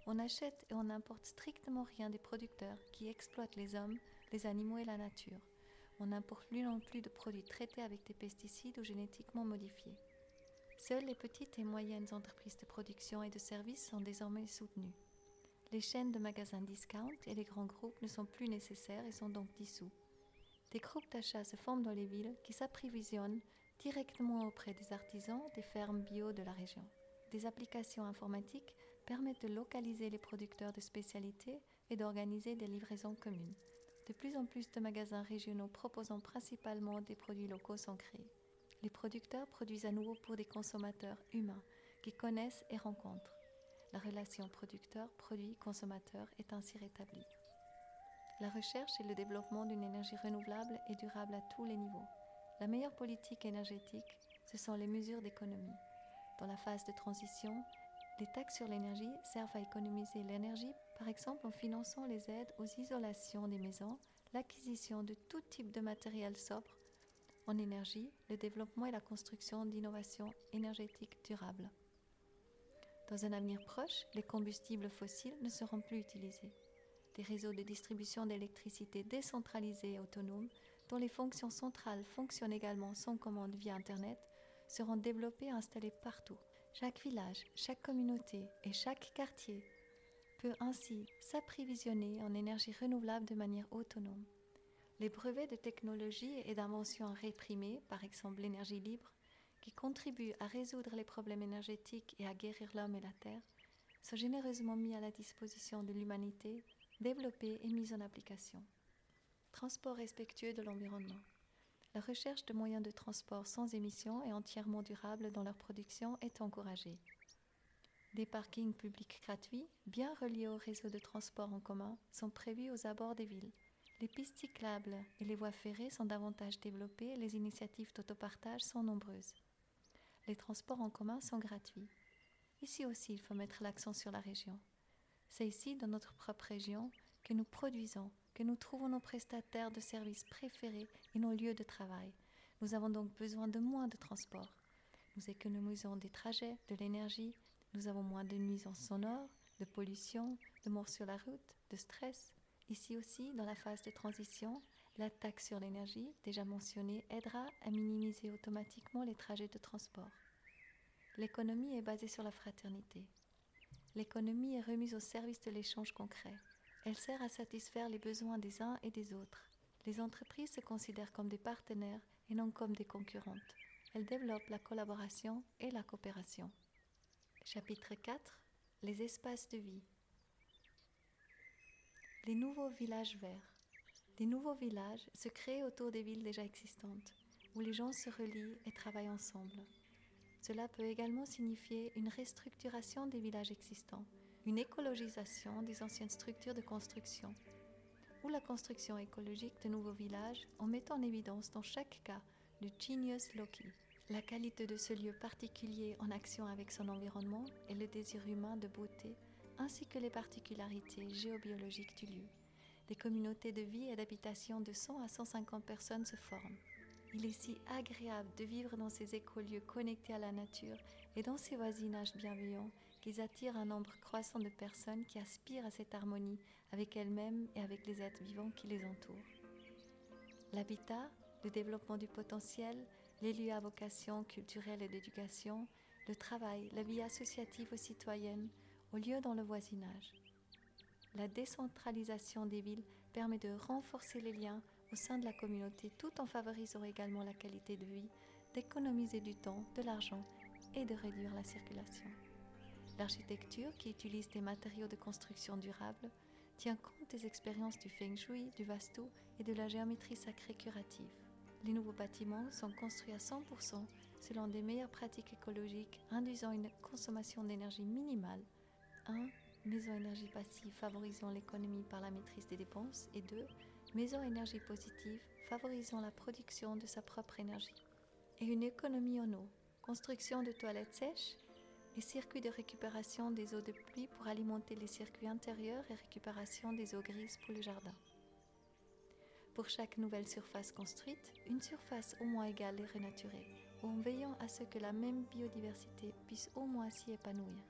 On achète et on n'importe strictement rien des producteurs qui exploitent les hommes, les animaux et la nature. On n'importe plus non plus de produits traités avec des pesticides ou génétiquement modifiés. Seules les petites et moyennes entreprises de production et de services sont désormais soutenues. Les chaînes de magasins discount et les grands groupes ne sont plus nécessaires et sont donc dissous. Des groupes d'achat se forment dans les villes qui s'approvisionnent directement auprès des artisans des fermes bio de la région. Des applications informatiques permettent de localiser les producteurs de spécialités et d'organiser des livraisons communes. De plus en plus de magasins régionaux proposant principalement des produits locaux sont créés. Les producteurs produisent à nouveau pour des consommateurs humains qui connaissent et rencontrent. La relation producteur-produit-consommateur est ainsi rétablie. La recherche et le développement d'une énergie renouvelable et durable à tous les niveaux. La meilleure politique énergétique, ce sont les mesures d'économie. Dans la phase de transition, les taxes sur l'énergie servent à économiser l'énergie, par exemple en finançant les aides aux isolations des maisons, l'acquisition de tout type de matériel sobre en énergie, le développement et la construction d'innovations énergétiques durables. Dans un avenir proche, les combustibles fossiles ne seront plus utilisés. Des réseaux de distribution d'électricité décentralisés et autonomes, dont les fonctions centrales fonctionnent également sans commande via Internet, seront développés et installés partout. Chaque village, chaque communauté et chaque quartier peut ainsi s'approvisionner en énergie renouvelable de manière autonome. Les brevets de technologie et d'inventions réprimées, par exemple l'énergie libre, qui contribuent à résoudre les problèmes énergétiques et à guérir l'homme et la terre, sont généreusement mis à la disposition de l'humanité, développés et mis en application. Transport respectueux de l'environnement. La recherche de moyens de transport sans émissions et entièrement durables dans leur production est encouragée. Des parkings publics gratuits, bien reliés au réseau de transport en commun, sont prévus aux abords des villes. Les pistes cyclables et les voies ferrées sont davantage développées et les initiatives d'autopartage sont nombreuses. Les transports en commun sont gratuits. Ici aussi, il faut mettre l'accent sur la région. C'est ici, dans notre propre région, que nous produisons, que nous trouvons nos prestataires de services préférés et nos lieux de travail. Nous avons donc besoin de moins de transport. Nous économisons des trajets, de l'énergie, nous avons moins de nuisances sonores, de pollution, de morts sur la route, de stress. Ici aussi, dans la phase de transition, la taxe sur l'énergie, déjà mentionnée, aidera à minimiser automatiquement les trajets de transport. L'économie est basée sur la fraternité. L'économie est remise au service de l'échange concret. Elle sert à satisfaire les besoins des uns et des autres. Les entreprises se considèrent comme des partenaires et non comme des concurrentes. Elles développent la collaboration et la coopération. Chapitre 4. Les espaces de vie. Les nouveaux villages verts. Des nouveaux villages se créent autour des villes déjà existantes, où les gens se relient et travaillent ensemble. Cela peut également signifier une restructuration des villages existants, une écologisation des anciennes structures de construction, ou la construction écologique de nouveaux villages en mettant en évidence dans chaque cas le genius loci, la qualité de ce lieu particulier en action avec son environnement et le désir humain de beauté, ainsi que les particularités géobiologiques du lieu. Des communautés de vie et d'habitation de 100 à 150 personnes se forment. Il est si agréable de vivre dans ces écolieux connectés à la nature et dans ces voisinages bienveillants qu'ils attirent un nombre croissant de personnes qui aspirent à cette harmonie avec elles-mêmes et avec les êtres vivants qui les entourent. L'habitat, le développement du potentiel, les lieux à vocation culturelle et d'éducation, le travail, la vie associative aux citoyennes, au lieu dans le voisinage. La décentralisation des villes permet de renforcer les liens au sein de la communauté tout en favorisant également la qualité de vie, d'économiser du temps, de l'argent et de réduire la circulation. L'architecture, qui utilise des matériaux de construction durables, Tiens compte des expériences du Feng Shui, du Vastu et de la géométrie sacrée curative. Les nouveaux bâtiments sont construits à 100% selon des meilleures pratiques écologiques induisant une consommation d'énergie minimale. 1. Maison énergie passive favorisant l'économie par la maîtrise des dépenses. Et 2. Maison énergie positive favorisant la production de sa propre énergie. Et une économie en eau. Construction de toilettes sèches et circuits de récupération des eaux de pluie pour alimenter les circuits intérieurs et récupération des eaux grises pour le jardin. Pour chaque nouvelle surface construite, une surface au moins égale et renaturée, ou en veillant à ce que la même biodiversité puisse au moins s'y épanouir.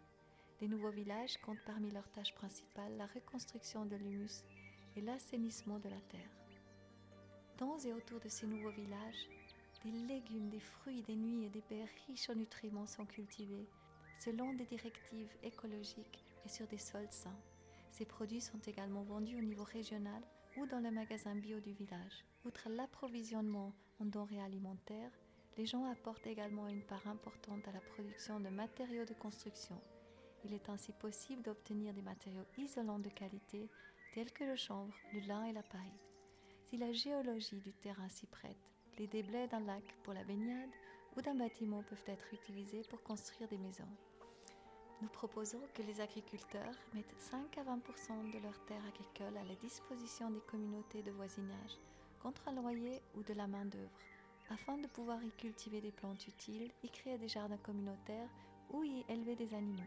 Les nouveaux villages comptent parmi leurs tâches principales la reconstruction de l'humus et l'assainissement de la terre. Dans et autour de ces nouveaux villages, des légumes, des fruits, des nuits et des baies riches en nutriments sont cultivés selon des directives écologiques et sur des sols sains. Ces produits sont également vendus au niveau régional ou dans le magasin bio du village. Outre l'approvisionnement en denrées alimentaires, les gens apportent également une part importante à la production de matériaux de construction. Il est ainsi possible d'obtenir des matériaux isolants de qualité tels que le chanvre, le lin et la paille. Si la géologie du terrain s'y prête, les déblais d'un lac pour la baignade ou d'un bâtiment peuvent être utilisés pour construire des maisons. Nous proposons que les agriculteurs mettent 5 à 20% de leurs terres agricoles à la disposition des communautés de voisinage contre un loyer ou de la main-d'œuvre, afin de pouvoir y cultiver des plantes utiles, y créer des jardins communautaires ou y élever des animaux.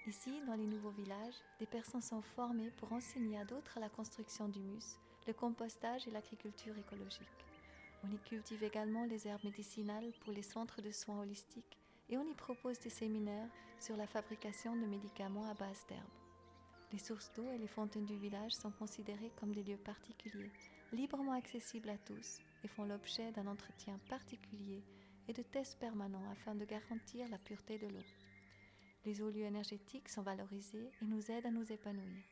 Ici, dans les nouveaux villages, des personnes sont formées pour enseigner à d'autres la construction d'humus, le compostage et l'agriculture écologique. On y cultive également les herbes médicinales pour les centres de soins holistiques et on y propose des séminaires sur la fabrication de médicaments à base d'herbes. Les sources d'eau et les fontaines du village sont considérées comme des lieux particuliers, librement accessibles à tous et font l'objet d'un entretien particulier et de tests permanents afin de garantir la pureté de l'eau. Les hauts lieux énergétiques sont valorisés et nous aident à nous épanouir.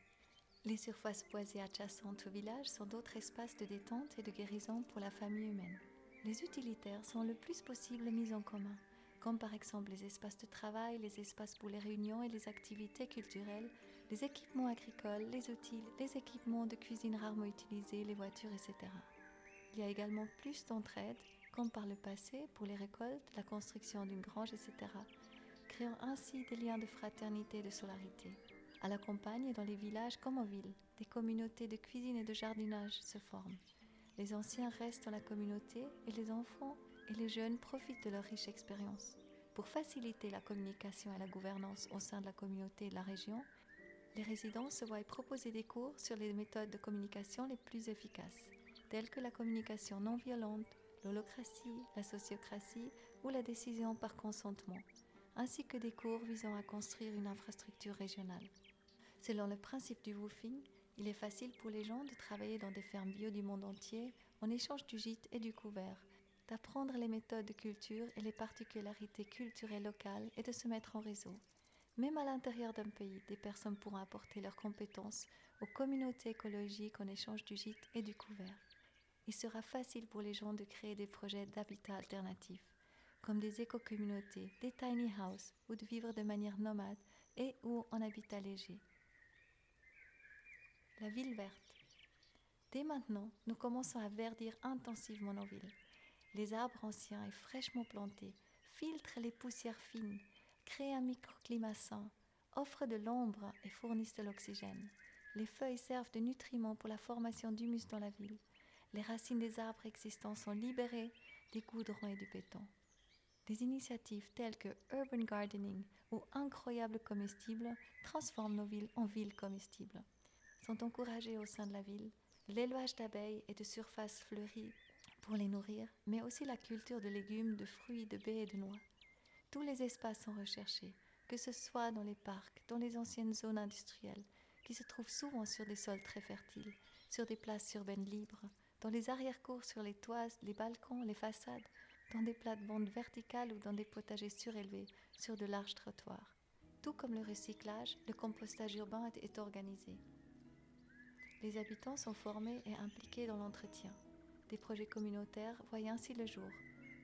Les surfaces boisées adjacentes au village sont d'autres espaces de détente et de guérison pour la famille humaine. Les utilitaires sont le plus possible mis en commun, comme par exemple les espaces de travail, les espaces pour les réunions et les activités culturelles, les équipements agricoles, les outils, les équipements de cuisine rarement utilisés, les voitures, etc. Il y a également plus d'entraide, comme par le passé pour les récoltes, la construction d'une grange, etc., créant ainsi des liens de fraternité et de solidarité. À la campagne et dans les villages comme en ville, des communautés de cuisine et de jardinage se forment. Les anciens restent dans la communauté et les enfants et les jeunes profitent de leur riche expérience. Pour faciliter la communication et la gouvernance au sein de la communauté et de la région, les résidents se voient proposer des cours sur les méthodes de communication les plus efficaces, telles que la communication non violente, l'holocratie, la sociocratie ou la décision par consentement, ainsi que des cours visant à construire une infrastructure régionale. Selon le principe du woofing, il est facile pour les gens de travailler dans des fermes bio du monde entier en échange du gîte et du couvert, d'apprendre les méthodes de culture et les particularités culturelles locales et de se mettre en réseau. Même à l'intérieur d'un pays, des personnes pourront apporter leurs compétences aux communautés écologiques en échange du gîte et du couvert. Il sera facile pour les gens de créer des projets d'habitat alternatif, comme des éco-communautés, des tiny houses, ou de vivre de manière nomade et ou en habitat léger. La ville verte. Dès maintenant, nous commençons à verdir intensivement nos villes. Les arbres anciens et fraîchement plantés filtrent les poussières fines, créent un microclimat sain, offrent de l'ombre et fournissent de l'oxygène. Les feuilles servent de nutriments pour la formation d'humus dans la ville. Les racines des arbres existants sont libérées des goudrons et du béton. Des initiatives telles que Urban Gardening ou Incroyables Comestibles transforment nos villes en villes comestibles. Sont encouragés au sein de la ville l'élevage d'abeilles et de surfaces fleuries pour les nourrir, mais aussi la culture de légumes, de fruits, de baies et de noix. Tous les espaces sont recherchés, que ce soit dans les parcs, dans les anciennes zones industrielles, qui se trouvent souvent sur des sols très fertiles, sur des places urbaines libres, dans les arrière-cours, sur les toits, les balcons, les façades, dans des plates-bandes verticales ou dans des potagers surélevés, sur de larges trottoirs. Tout comme le recyclage, le compostage urbain est organisé. Les habitants sont formés et impliqués dans l'entretien. Des projets communautaires voient ainsi le jour,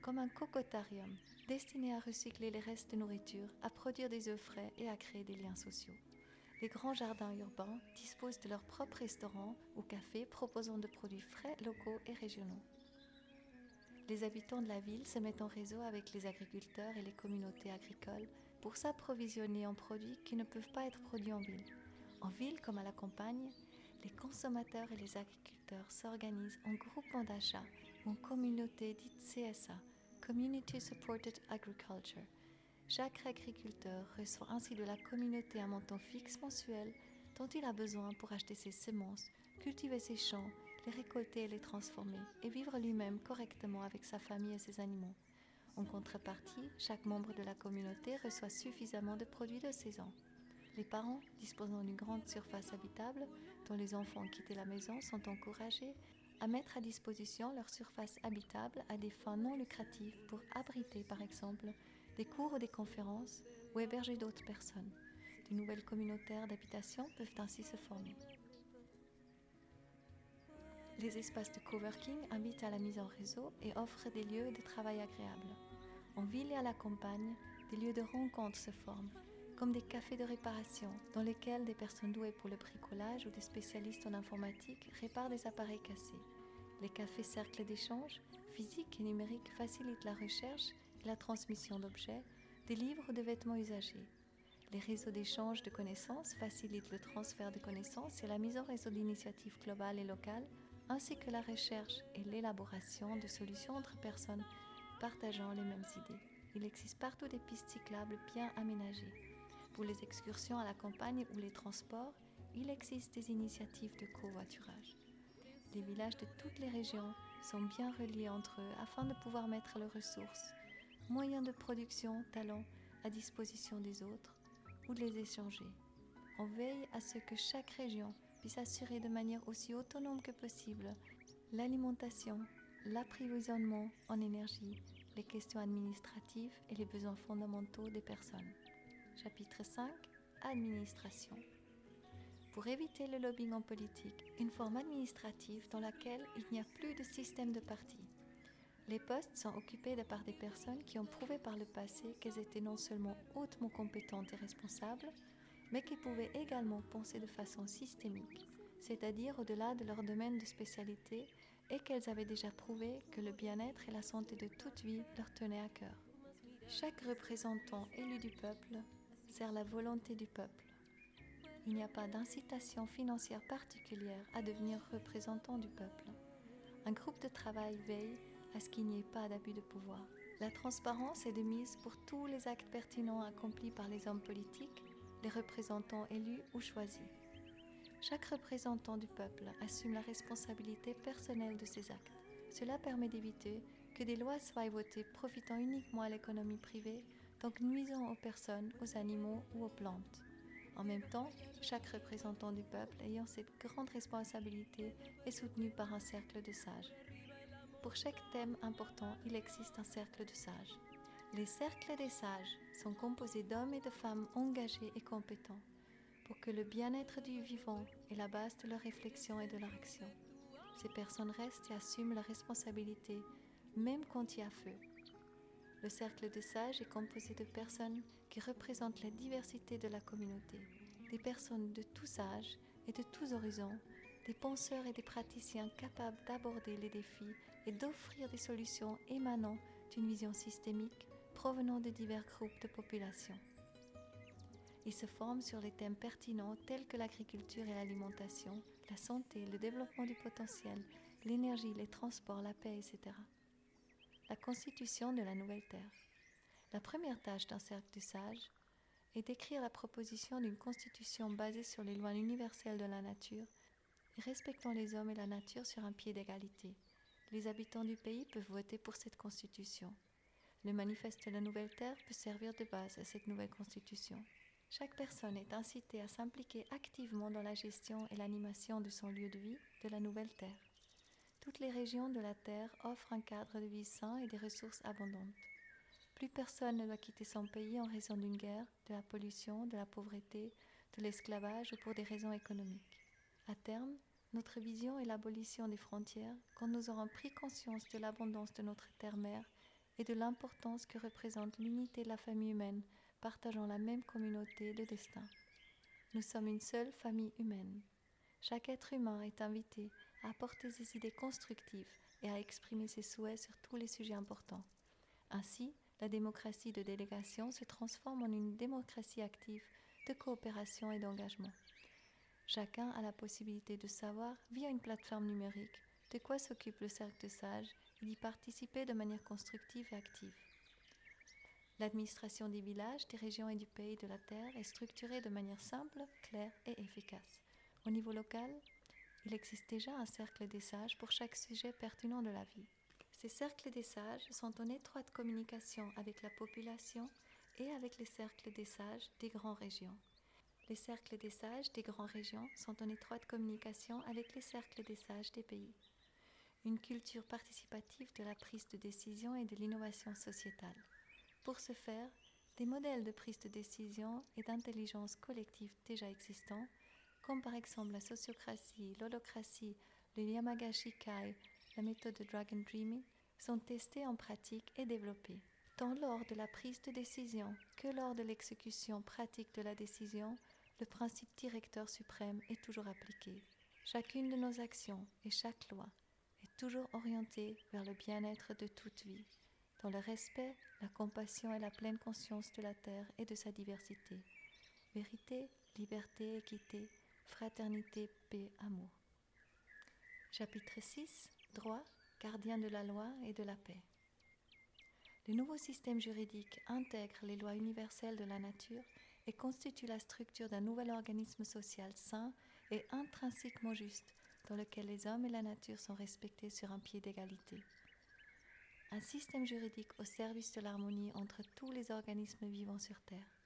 comme un cocotarium destiné à recycler les restes de nourriture, à produire des œufs frais et à créer des liens sociaux. Les grands jardins urbains disposent de leurs propres restaurants ou cafés proposant de produits frais, locaux et régionaux. Les habitants de la ville se mettent en réseau avec les agriculteurs et les communautés agricoles pour s'approvisionner en produits qui ne peuvent pas être produits en ville. En ville comme à la campagne, les consommateurs et les agriculteurs s'organisent en groupements d'achat ou en communautés dites CSA, Community Supported Agriculture. Chaque agriculteur reçoit ainsi de la communauté un montant fixe mensuel dont il a besoin pour acheter ses semences, cultiver ses champs, les récolter et les transformer, et vivre lui-même correctement avec sa famille et ses animaux. En contrepartie, chaque membre de la communauté reçoit suffisamment de produits de saison. Les parents, disposant d'une grande surface habitable, dont les enfants ont quitté la maison, sont encouragés à mettre à disposition leur surface habitable à des fins non lucratives pour abriter, par exemple, des cours ou des conférences ou héberger d'autres personnes. De nouvelles communautaires d'habitation peuvent ainsi se former. Les espaces de coworking invitent à la mise en réseau et offrent des lieux de travail agréables. En ville et à la campagne, des lieux de rencontre se forment, comme des cafés de réparation dans lesquels des personnes douées pour le bricolage ou des spécialistes en informatique réparent des appareils cassés. Les cafés cercles d'échange, physiques et numériques, facilitent la recherche et la transmission d'objets, de livres ou de vêtements usagés. Les réseaux d'échange de connaissances facilitent le transfert de connaissances et la mise en réseau d'initiatives globales et locales, ainsi que la recherche et l'élaboration de solutions entre personnes partageant les mêmes idées. Il existe partout des pistes cyclables bien aménagées. Pour les excursions à la campagne ou les transports, il existe des initiatives de covoiturage. Les villages de toutes les régions sont bien reliés entre eux afin de pouvoir mettre leurs ressources, moyens de production, talents à disposition des autres ou de les échanger. On veille à ce que chaque région puisse assurer de manière aussi autonome que possible l'alimentation, l'approvisionnement en énergie, les questions administratives et les besoins fondamentaux des personnes. Chapitre 5. Administration. Pour éviter le lobbying en politique, une forme administrative dans laquelle il n'y a plus de système de partis. Les postes sont occupés par des personnes qui ont prouvé par le passé qu'elles étaient non seulement hautement compétentes et responsables, mais qui pouvaient également penser de façon systémique, c'est-à-dire au-delà de leur domaine de spécialité, et qu'elles avaient déjà prouvé que le bien-être et la santé de toute vie leur tenaient à cœur. Chaque représentant élu du peuple sert la volonté du peuple. Il n'y a pas d'incitation financière particulière à devenir représentant du peuple. Un groupe de travail veille à ce qu'il n'y ait pas d'abus de pouvoir. La transparence est de mise pour tous les actes pertinents accomplis par les hommes politiques, les représentants élus ou choisis. Chaque représentant du peuple assume la responsabilité personnelle de ses actes. Cela permet d'éviter que des lois soient votées profitant uniquement à l'économie privée, donc nuisant aux personnes, aux animaux ou aux plantes. En même temps, chaque représentant du peuple ayant cette grande responsabilité est soutenu par un cercle de sages. Pour chaque thème important, il existe un cercle de sages. Les cercles des sages sont composés d'hommes et de femmes engagés et compétents pour que le bien-être du vivant est la base de leur réflexion et de leur action. Ces personnes restent et assument la responsabilité, même quand il y a feu. Le cercle des sages est composé de personnes qui représentent la diversité de la communauté, des personnes de tous âges et de tous horizons, des penseurs et des praticiens capables d'aborder les défis et d'offrir des solutions émanant d'une vision systémique provenant de divers groupes de population. Ils se forment sur les thèmes pertinents tels que l'agriculture et l'alimentation, la santé, le développement du potentiel, l'énergie, les transports, la paix, etc. La constitution de la nouvelle terre. La première tâche d'un cercle de sages est d'écrire la proposition d'une constitution basée sur les lois universelles de la nature et respectant les hommes et la nature sur un pied d'égalité. Les habitants du pays peuvent voter pour cette constitution. Le manifeste de la nouvelle terre peut servir de base à cette nouvelle constitution. Chaque personne est incitée à s'impliquer activement dans la gestion et l'animation de son lieu de vie, de la nouvelle terre. Toutes les régions de la terre offrent un cadre de vie sain et des ressources abondantes. Plus personne ne doit quitter son pays en raison d'une guerre, de la pollution, de la pauvreté, de l'esclavage ou pour des raisons économiques. À terme, notre vision est l'abolition des frontières quand nous aurons pris conscience de l'abondance de notre terre-mère et de l'importance que représente l'unité de la famille humaine, partageant la même communauté de destin. Nous sommes une seule famille humaine. Chaque être humain est invité à apporter ses idées constructives et à exprimer ses souhaits sur tous les sujets importants. Ainsi, la démocratie de délégation se transforme en une démocratie active de coopération et d'engagement. Chacun a la possibilité de savoir, via une plateforme numérique, de quoi s'occupe le cercle de sages et d'y participer de manière constructive et active. L'administration des villages, des régions et du pays de la Terre est structurée de manière simple, claire et efficace. Au niveau local, il existe déjà un cercle des sages pour chaque sujet pertinent de la vie. Ces cercles des sages sont en étroite communication avec la population et avec les cercles des sages des grandes régions. Les cercles des sages des grandes régions sont en étroite communication avec les cercles des sages des pays. Une culture participative de la prise de décision et de l'innovation sociétale. Pour ce faire, des modèles de prise de décision et d'intelligence collective déjà existants, comme par exemple la sociocratie, l'holocratie, le Yamagashikai, la méthode de Dragon Dreaming, sont testés en pratique et développés, tant lors de la prise de décision que lors de l'exécution pratique de la décision. Le principe directeur suprême est toujours appliqué. Chacune de nos actions et chaque loi est toujours orientée vers le bien-être de toute vie, dans le respect, la compassion et la pleine conscience de la Terre et de sa diversité. Vérité, liberté, équité, fraternité, paix, amour. Chapitre 6. Droit, gardien de la loi et de la paix. Le nouveau système juridique intègre les lois universelles de la nature et constitue la structure d'un nouvel organisme social sain et intrinsèquement juste, dans lequel les hommes et la nature sont respectés sur un pied d'égalité. Un système juridique au service de l'harmonie entre tous les organismes vivants sur Terre.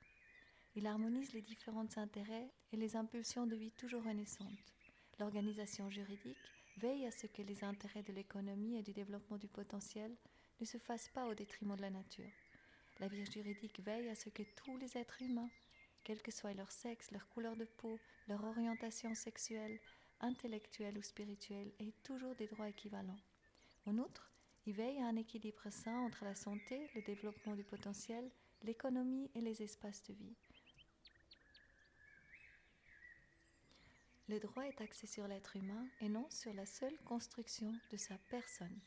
Il harmonise les différents intérêts et les impulsions de vie toujours renaissantes. L'organisation juridique veille à ce que les intérêts de l'économie et du développement du potentiel ne se fassent pas au détriment de la nature. La vie juridique veille à ce que tous les êtres humains, quel que soit leur sexe, leur couleur de peau, leur orientation sexuelle, intellectuelle ou spirituelle, aient toujours des droits équivalents. En outre, il veille à un équilibre sain entre la santé, le développement du potentiel, l'économie et les espaces de vie. Le droit est axé sur l'être humain et non sur la seule construction de sa personne.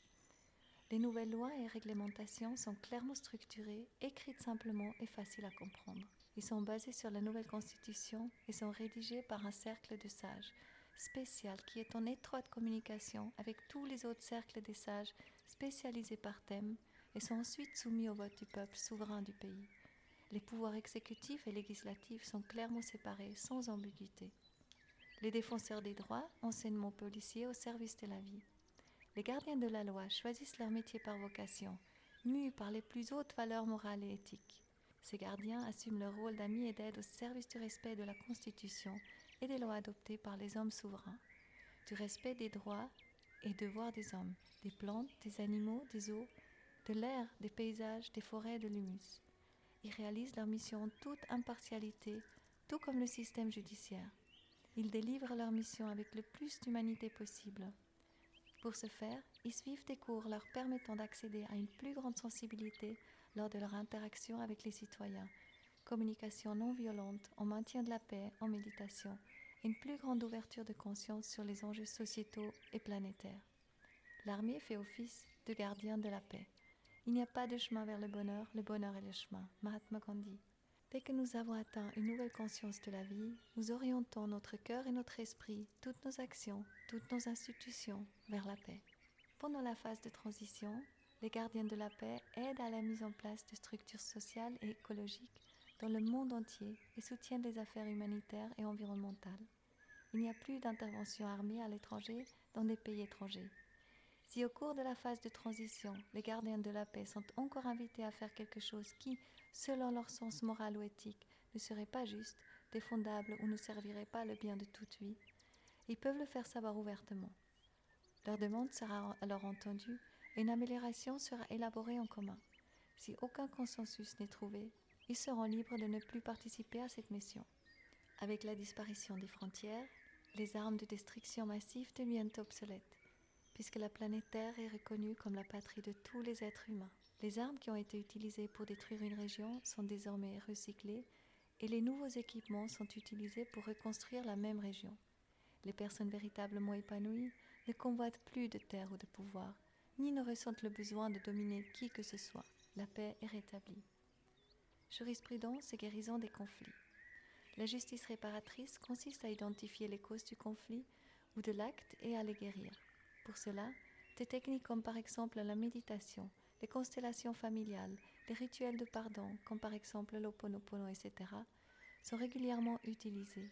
Les nouvelles lois et réglementations sont clairement structurées, écrites simplement et faciles à comprendre. Ils sont basés sur la nouvelle constitution et sont rédigés par un cercle de sages spécial qui est en étroite communication avec tous les autres cercles des sages spécialisés par thème et sont ensuite soumis au vote du peuple souverain du pays. Les pouvoirs exécutifs et législatifs sont clairement séparés sans ambiguïté. Les défenseurs des droits, enseignement policier au service de la vie. Les gardiens de la loi choisissent leur métier par vocation, mus par les plus hautes valeurs morales et éthiques. Ces gardiens assument leur rôle d'amis et d'aide au service du respect de la Constitution et des lois adoptées par les hommes souverains, du respect des droits et devoirs des hommes, des plantes, des animaux, des eaux, de l'air, des paysages, des forêts et de l'humus. Ils réalisent leur mission en toute impartialité, tout comme le système judiciaire. Ils délivrent leur mission avec le plus d'humanité possible. Pour ce faire, ils suivent des cours leur permettant d'accéder à une plus grande sensibilité lors de leur interaction avec les citoyens, communication non violente, en maintien de la paix, en méditation, et une plus grande ouverture de conscience sur les enjeux sociétaux et planétaires. L'armée fait office de gardien de la paix. Il n'y a pas de chemin vers le bonheur est le chemin. Mahatma Gandhi. Dès que nous avons atteint une nouvelle conscience de la vie, nous orientons notre cœur et notre esprit, toutes nos actions, toutes nos institutions vers la paix. Pendant la phase de transition, les gardiens de la paix aident à la mise en place de structures sociales et écologiques dans le monde entier et soutiennent les affaires humanitaires et environnementales. Il n'y a plus d'intervention armée à l'étranger dans des pays étrangers. Si au cours de la phase de transition, les gardiens de la paix sont encore invités à faire quelque chose qui, selon leur sens moral ou éthique, ne serait pas juste, défendable ou ne servirait pas le bien de toute vie, ils peuvent le faire savoir ouvertement. Leur demande sera alors entendue et une amélioration sera élaborée en commun. Si aucun consensus n'est trouvé, ils seront libres de ne plus participer à cette mission. Avec la disparition des frontières, les armes de destruction massive deviennent obsolètes, puisque la planète Terre est reconnue comme la patrie de tous les êtres humains. Les armes qui ont été utilisées pour détruire une région sont désormais recyclées et les nouveaux équipements sont utilisés pour reconstruire la même région. Les personnes véritablement épanouies ne convoitent plus de terre ou de pouvoir, ni ne ressentent le besoin de dominer qui que ce soit. La paix est rétablie. Jurisprudence et guérison des conflits. La justice réparatrice consiste à identifier les causes du conflit ou de l'acte et à les guérir. Pour cela, des techniques comme par exemple la méditation, les constellations familiales, les rituels de pardon, comme par exemple l'Ho'oponopono, etc., sont régulièrement utilisés.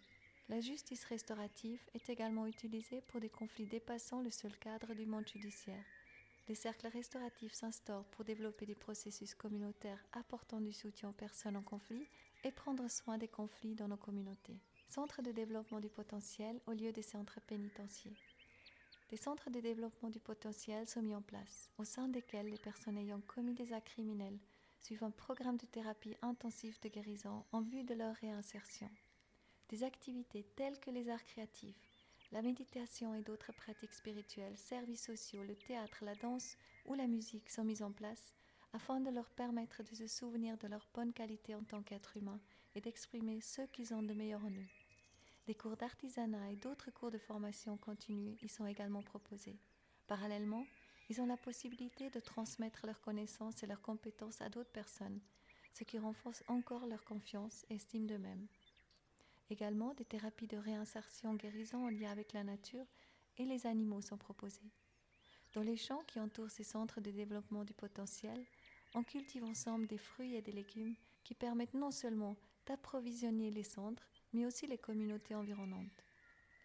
La justice restaurative est également utilisée pour des conflits dépassant le seul cadre du monde judiciaire. Les cercles restauratifs s'instaurent pour développer des processus communautaires apportant du soutien aux personnes en conflit et prendre soin des conflits dans nos communautés. Centres de développement du potentiel au lieu des centres pénitentiaires. Des centres de développement du potentiel sont mis en place, au sein desquels les personnes ayant commis des actes criminels suivent un programme de thérapie intensive de guérison en vue de leur réinsertion. Des activités telles que les arts créatifs, la méditation et d'autres pratiques spirituelles, services sociaux, le théâtre, la danse ou la musique sont mises en place afin de leur permettre de se souvenir de leur bonne qualité en tant qu'être humain et d'exprimer ce qu'ils ont de meilleur en eux. Des cours d'artisanat et d'autres cours de formation continue y sont également proposés. Parallèlement, ils ont la possibilité de transmettre leurs connaissances et leurs compétences à d'autres personnes, ce qui renforce encore leur confiance et estime d'eux-mêmes. Également, des thérapies de réinsertion-guérison en lien avec la nature et les animaux sont proposées. Dans les champs qui entourent ces centres de développement du potentiel, on cultive ensemble des fruits et des légumes qui permettent non seulement d'approvisionner les centres, mais aussi les communautés environnantes.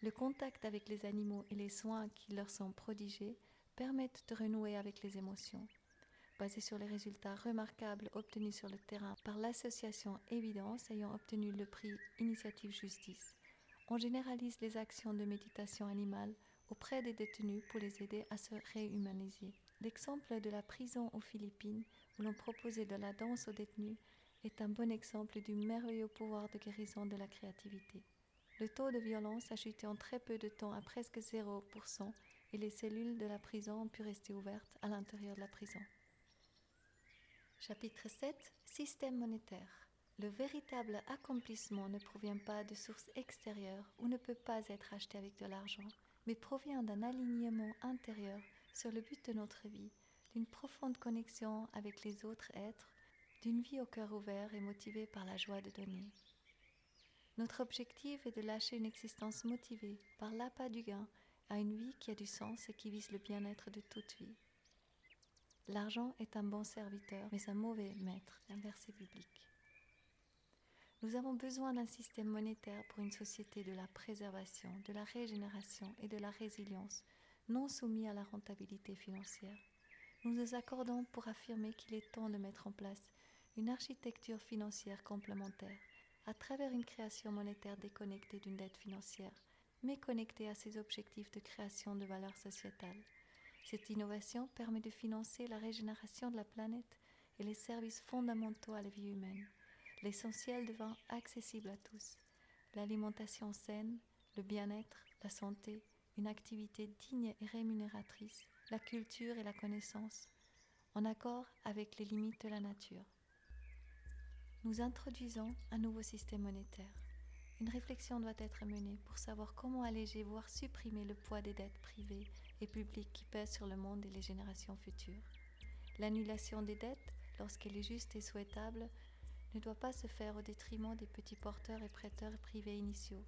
Le contact avec les animaux et les soins qui leur sont prodigués permettent de renouer avec les émotions. Basé sur les résultats remarquables obtenus sur le terrain par l'association Évidence ayant obtenu le prix Initiative Justice, on généralise les actions de méditation animale auprès des détenus pour les aider à se réhumaniser. L'exemple de la prison aux Philippines, où l'on proposait de la danse aux détenus, est un bon exemple du merveilleux pouvoir de guérison de la créativité. Le taux de violence a chuté en très peu de temps à presque 0% et les cellules de la prison ont pu rester ouvertes à l'intérieur de la prison. Chapitre 7. Système monétaire. Le véritable accomplissement ne provient pas de sources extérieures ou ne peut pas être acheté avec de l'argent, mais provient d'un alignement intérieur sur le but de notre vie, d'une profonde connexion avec les autres êtres, d'une vie au cœur ouvert et motivée par la joie de donner. Notre objectif est de lâcher une existence motivée par l'appât du gain à une vie qui a du sens et qui vise le bien-être de toute vie. L'argent est un bon serviteur, mais un mauvais maître, un verset biblique. Nous avons besoin d'un système monétaire pour une société de la préservation, de la régénération et de la résilience, non soumis à la rentabilité financière. Nous nous accordons pour affirmer qu'il est temps de mettre en place une architecture financière complémentaire, à travers une création monétaire déconnectée d'une dette financière, mais connectée à ses objectifs de création de valeur sociétale. Cette innovation permet de financer la régénération de la planète et les services fondamentaux à la vie humaine. L'essentiel devint accessible à tous. L'alimentation saine, le bien-être, la santé, une activité digne et rémunératrice, la culture et la connaissance, en accord avec les limites de la nature. Nous introduisons un nouveau système monétaire. Une réflexion doit être menée pour savoir comment alléger, voire supprimer le poids des dettes privées et publiques qui pèsent sur le monde et les générations futures. L'annulation des dettes, lorsqu'elle est juste et souhaitable, ne doit pas se faire au détriment des petits porteurs et prêteurs privés initiaux.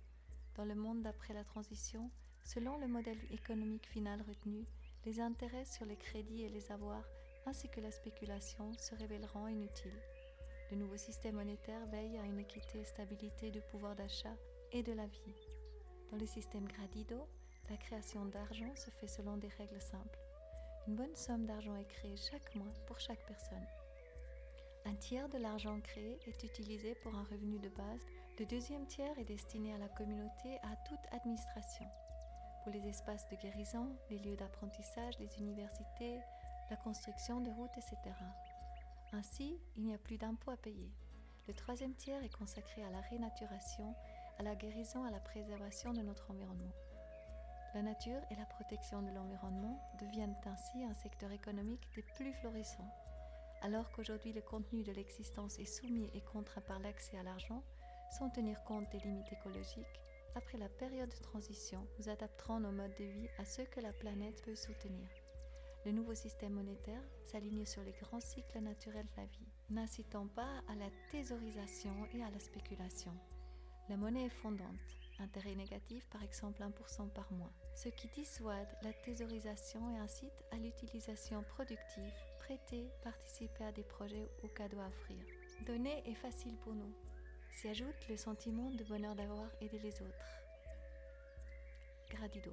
Dans le monde d'après la transition, selon le modèle économique final retenu, les intérêts sur les crédits et les avoirs, ainsi que la spéculation, se révéleront inutiles. Le nouveau système monétaire veille à une équité et stabilité du pouvoir d'achat et de la vie. Dans le système Gradido, la création d'argent se fait selon des règles simples. Une bonne somme d'argent est créée chaque mois pour chaque personne. Un tiers de l'argent créé est utilisé pour un revenu de base. Le deuxième tiers est destiné à la communauté et à toute administration. Pour les espaces de guérison, les lieux d'apprentissage, les universités, la construction de routes, etc. Ainsi, il n'y a plus d'impôts à payer. Le troisième tiers est consacré à la rénaturation, à la guérison, à la préservation de notre environnement. La nature et la protection de l'environnement deviennent ainsi un secteur économique des plus florissants. Alors qu'aujourd'hui le contenu de l'existence est soumis et contraint par l'accès à l'argent, sans tenir compte des limites écologiques, après la période de transition, nous adapterons nos modes de vie à ceux que la planète peut soutenir. Le nouveau système monétaire s'aligne sur les grands cycles naturels de la vie, n'incitant pas à la thésaurisation et à la spéculation. La monnaie est fondante, intérêt négatif par exemple 1% par mois, ce qui dissuade la thésaurisation et incite à l'utilisation productive, prêter, participer à des projets ou cadeaux à offrir. Donner est facile pour nous. S'y ajoute le sentiment de bonheur d'avoir aidé les autres. Gradido.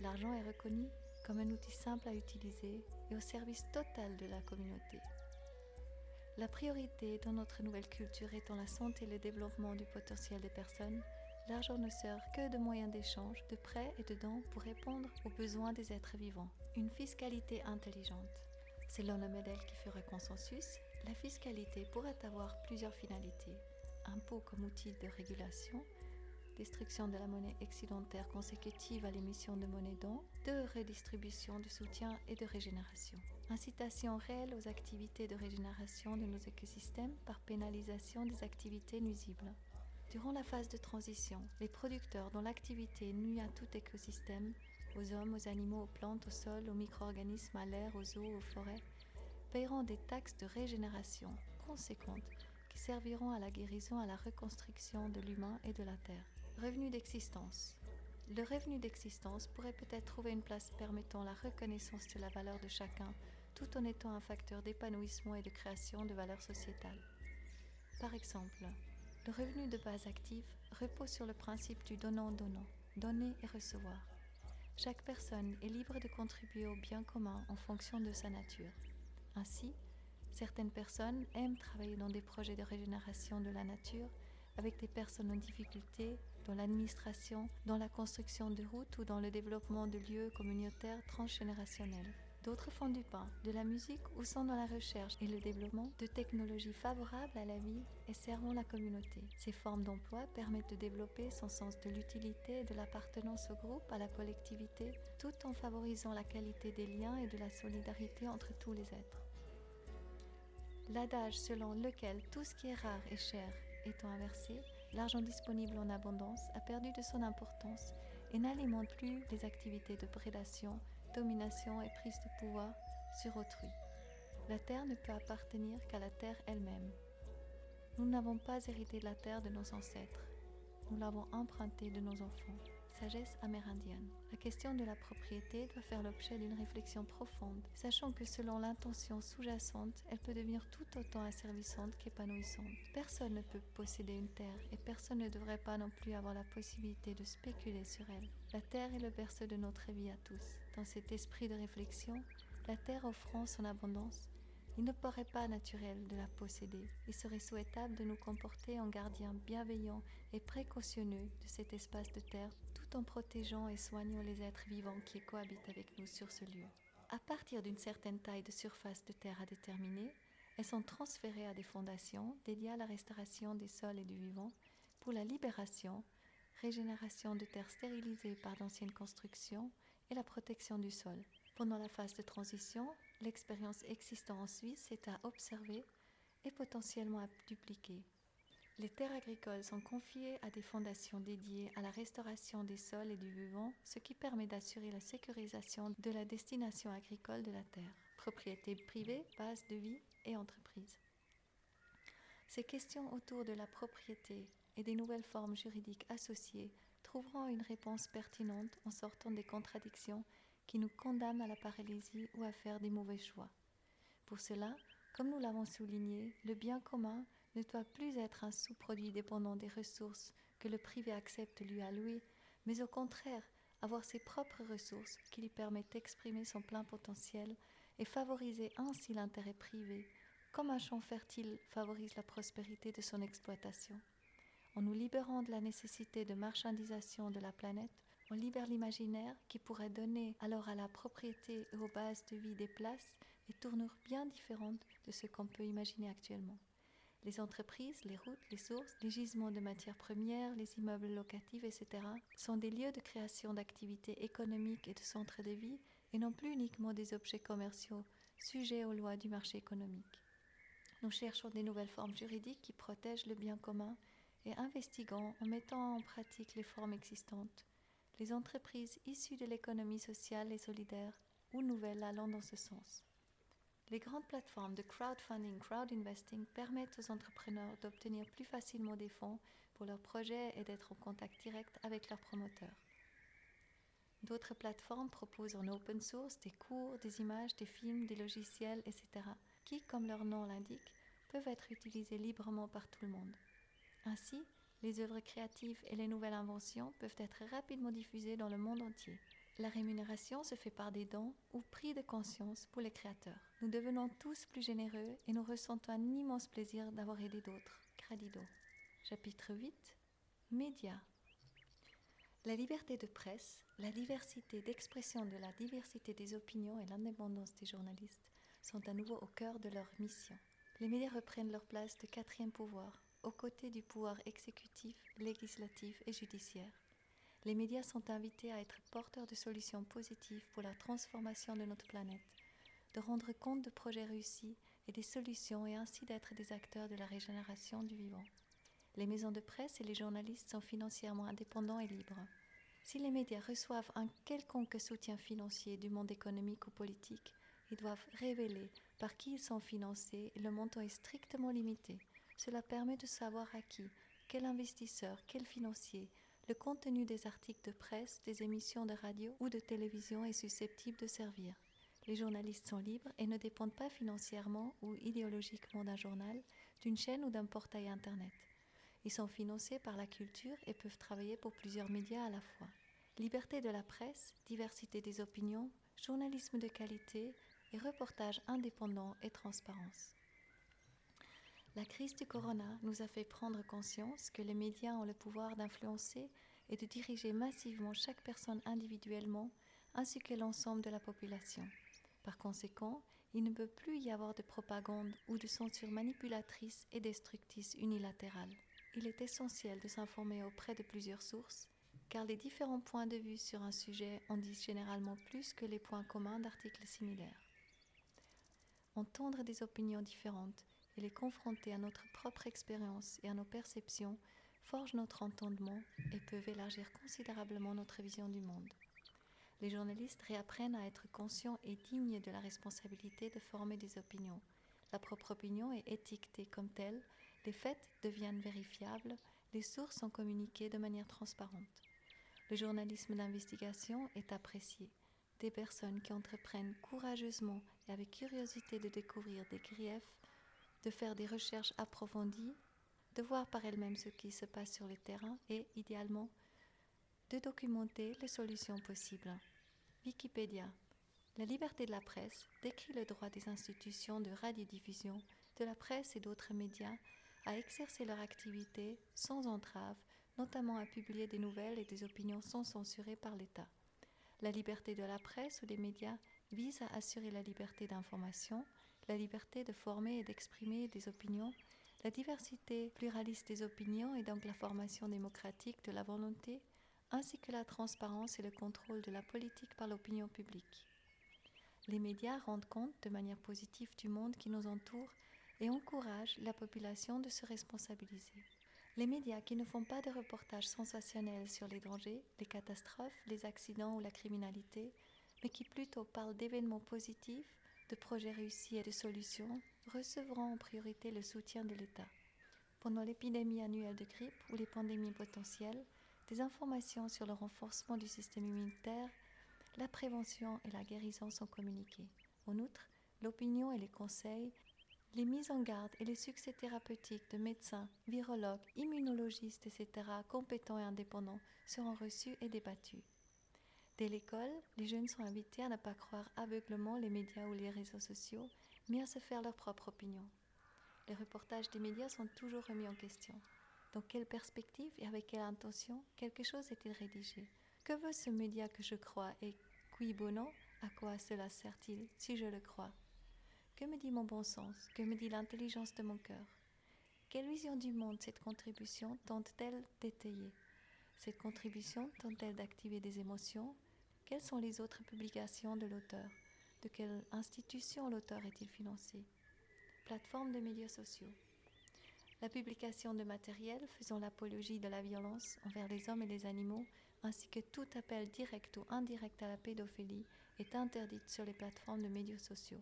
L'argent est reconnu comme un outil simple à utiliser et au service total de la communauté. La priorité dans notre nouvelle culture étant la santé et le développement du potentiel des personnes, l'argent ne sert que de moyen d'échange, de prêts et de dons pour répondre aux besoins des êtres vivants. Une fiscalité intelligente. Selon le modèle qui fera consensus, la fiscalité pourrait avoir plusieurs finalités. Impôt comme outil de régulation, destruction de la monnaie excédentaire consécutive à l'émission de monnaie don, de redistribution, de soutien et de régénération. Incitation réelle aux activités de régénération de nos écosystèmes par pénalisation des activités nuisibles. Durant la phase de transition, les producteurs dont l'activité nuit à tout écosystème, aux hommes, aux animaux, aux plantes, aux sols, aux micro-organismes, à l'air, aux eaux, aux forêts, paieront des taxes de régénération conséquentes qui serviront à la guérison et à la reconstruction de l'humain et de la terre. Revenu d'existence. Le revenu d'existence pourrait peut-être trouver une place permettant la reconnaissance de la valeur de chacun, tout en étant un facteur d'épanouissement et de création de valeurs sociétales. Par exemple, le revenu de base active repose sur le principe du donnant-donnant, donner et recevoir. Chaque personne est libre de contribuer au bien commun en fonction de sa nature. Ainsi, certaines personnes aiment travailler dans des projets de régénération de la nature avec des personnes en difficulté, dans l'administration, dans la construction de routes ou dans le développement de lieux communautaires transgénérationnels. D'autres font du pain, de la musique ou sont dans la recherche et le développement de technologies favorables à la vie et servant la communauté. Ces formes d'emploi permettent de développer son sens de l'utilité et de l'appartenance au groupe, à la collectivité, tout en favorisant la qualité des liens et de la solidarité entre tous les êtres. L'adage selon lequel tout ce qui est rare et cher étant inversé, l'argent disponible en abondance a perdu de son importance et n'alimente plus les activités de prédation, domination et prise de pouvoir sur autrui. La terre ne peut appartenir qu'à la terre elle-même. Nous n'avons pas hérité de la terre de nos ancêtres. Nous l'avons empruntée de nos enfants. Sagesse amérindienne. La question de la propriété doit faire l'objet d'une réflexion profonde, sachant que selon l'intention sous-jacente, elle peut devenir tout autant asservissante qu'épanouissante. Personne ne peut posséder une terre et personne ne devrait pas non plus avoir la possibilité de spéculer sur elle. La terre est le berceau de notre vie à tous. Dans cet esprit de réflexion, la terre offrant son abondance, il ne paraît pas naturel de la posséder. Il serait souhaitable de nous comporter en gardiens bienveillants et précautionneux de cet espace de terre, tout en protégeant et soignant les êtres vivants qui cohabitent avec nous sur ce lieu. À partir d'une certaine taille de surface de terre à déterminer, elles sont transférées à des fondations dédiées à la restauration des sols et du vivant pour la libération, régénération de terres stérilisées par d'anciennes constructions et la protection du sol. Pendant la phase de transition, l'expérience existant en Suisse est à observer et potentiellement à dupliquer. Les terres agricoles sont confiées à des fondations dédiées à la restauration des sols et du vivant, ce qui permet d'assurer la sécurisation de la destination agricole de la terre, propriété privée, base de vie et entreprise. Ces questions autour de la propriété et des nouvelles formes juridiques associées trouveront une réponse pertinente en sortant des contradictions qui nous condamnent à la paralysie ou à faire des mauvais choix. Pour cela, comme nous l'avons souligné, le bien commun ne doit plus être un sous-produit dépendant des ressources que le privé accepte de lui allouer, mais au contraire, avoir ses propres ressources qui lui permettent d'exprimer son plein potentiel et favoriser ainsi l'intérêt privé, comme un champ fertile favorise la prospérité de son exploitation. En nous libérant de la nécessité de marchandisation de la planète, on libère l'imaginaire qui pourrait donner alors à la propriété et aux bases de vie des places et tournures bien différentes de ce qu'on peut imaginer actuellement. Les entreprises, les routes, les sources, les gisements de matières premières, les immeubles locatifs, etc. sont des lieux de création d'activités économiques et de centres de vie et non plus uniquement des objets commerciaux sujets aux lois du marché économique. Nous cherchons des nouvelles formes juridiques qui protègent le bien commun et investiguons en mettant en pratique les formes existantes, les entreprises issues de l'économie sociale et solidaire ou nouvelles allant dans ce sens. Les grandes plateformes de crowdfunding, crowd-investing permettent aux entrepreneurs d'obtenir plus facilement des fonds pour leurs projets et d'être en contact direct avec leurs promoteurs. D'autres plateformes proposent en open source des cours, des images, des films, des logiciels, etc., qui, comme leur nom l'indique, peuvent être utilisés librement par tout le monde. Ainsi, les œuvres créatives et les nouvelles inventions peuvent être rapidement diffusées dans le monde entier. La rémunération se fait par des dons ou prix de conscience pour les créateurs. Nous devenons tous plus généreux et nous ressentons un immense plaisir d'avoir aidé d'autres. Cradido. Chapitre 8. Médias. La liberté de presse, la diversité d'expression de la diversité des opinions et l'indépendance des journalistes sont à nouveau au cœur de leur mission. Les médias reprennent leur place de quatrième pouvoir, aux côtés du pouvoir exécutif, législatif et judiciaire. Les médias sont invités à être porteurs de solutions positives pour la transformation de notre planète, de rendre compte de projets réussis et des solutions et ainsi d'être des acteurs de la régénération du vivant. Les maisons de presse et les journalistes sont financièrement indépendants et libres. Si les médias reçoivent un quelconque soutien financier du monde économique ou politique, ils doivent révéler par qui ils sont financés et le montant est strictement limité. Cela permet de savoir à qui, quel investisseur, quel financier, le contenu des articles de presse, des émissions de radio ou de télévision est susceptible de servir. Les journalistes sont libres et ne dépendent pas financièrement ou idéologiquement d'un journal, d'une chaîne ou d'un portail Internet. Ils sont financés par la culture et peuvent travailler pour plusieurs médias à la fois. Liberté de la presse, diversité des opinions, journalisme de qualité et reportage indépendant et transparence. La crise du corona nous a fait prendre conscience que les médias ont le pouvoir d'influencer et de diriger massivement chaque personne individuellement, ainsi que l'ensemble de la population. Par conséquent, il ne peut plus y avoir de propagande ou de censure manipulatrice et destructrice unilatérale. Il est essentiel de s'informer auprès de plusieurs sources, car les différents points de vue sur un sujet en disent généralement plus que les points communs d'articles similaires. Entendre des opinions différentes et les confronter à notre propre expérience et à nos perceptions forge notre entendement et peuvent élargir considérablement notre vision du monde. Les journalistes réapprennent à être conscients et dignes de la responsabilité de former des opinions. La propre opinion est étiquetée comme telle, les faits deviennent vérifiables, les sources sont communiquées de manière transparente. Le journalisme d'investigation est apprécié. Des personnes qui entreprennent courageusement et avec curiosité de découvrir des griefs, de faire des recherches approfondies, de voir par elles-mêmes ce qui se passe sur le terrain et, idéalement, de documenter les solutions possibles. Wikipédia. La liberté de la presse décrit le droit des institutions de radiodiffusion, de la presse et d'autres médias à exercer leur activité sans entrave, notamment à publier des nouvelles et des opinions sans censurer par l'État. La liberté de la presse ou des médias vise à assurer la liberté d'information, la liberté de former et d'exprimer des opinions, la diversité pluraliste des opinions et donc la formation démocratique de la volonté, ainsi que la transparence et le contrôle de la politique par l'opinion publique. Les médias rendent compte de manière positive du monde qui nous entoure et encouragent la population de se responsabiliser. Les médias qui ne font pas de reportages sensationnels sur les dangers, les catastrophes, les accidents ou la criminalité, mais qui plutôt parlent d'événements positifs, de projets réussis et de solutions, recevront en priorité le soutien de l'État. Pendant l'épidémie annuelle de grippe ou les pandémies potentielles, des informations sur le renforcement du système immunitaire, la prévention et la guérison sont communiquées. En outre, l'opinion et les conseils, les mises en garde et les succès thérapeutiques de médecins, virologues, immunologistes, etc., compétents et indépendants, seront reçus et débattus. Dès l'école, les jeunes sont invités à ne pas croire aveuglément les médias ou les réseaux sociaux, mais à se faire leur propre opinion. Les reportages des médias sont toujours remis en question. Dans quelle perspective et avec quelle intention quelque chose est-il rédigé? Que veut ce média que je crois et cui bono? À quoi cela sert-il si je le crois? Que me dit mon bon sens? Que me dit l'intelligence de mon cœur? Quelle vision du monde cette contribution tente-t-elle d'étayer? Cette contribution tente-t-elle d'activer des émotions? Quelles sont les autres publications de l'auteur? De quelle institution l'auteur est-il financé? Plateforme de médias sociaux. La publication de matériel faisant l'apologie de la violence envers les hommes et les animaux, ainsi que tout appel direct ou indirect à la pédophilie, est interdite sur les plateformes de médias sociaux.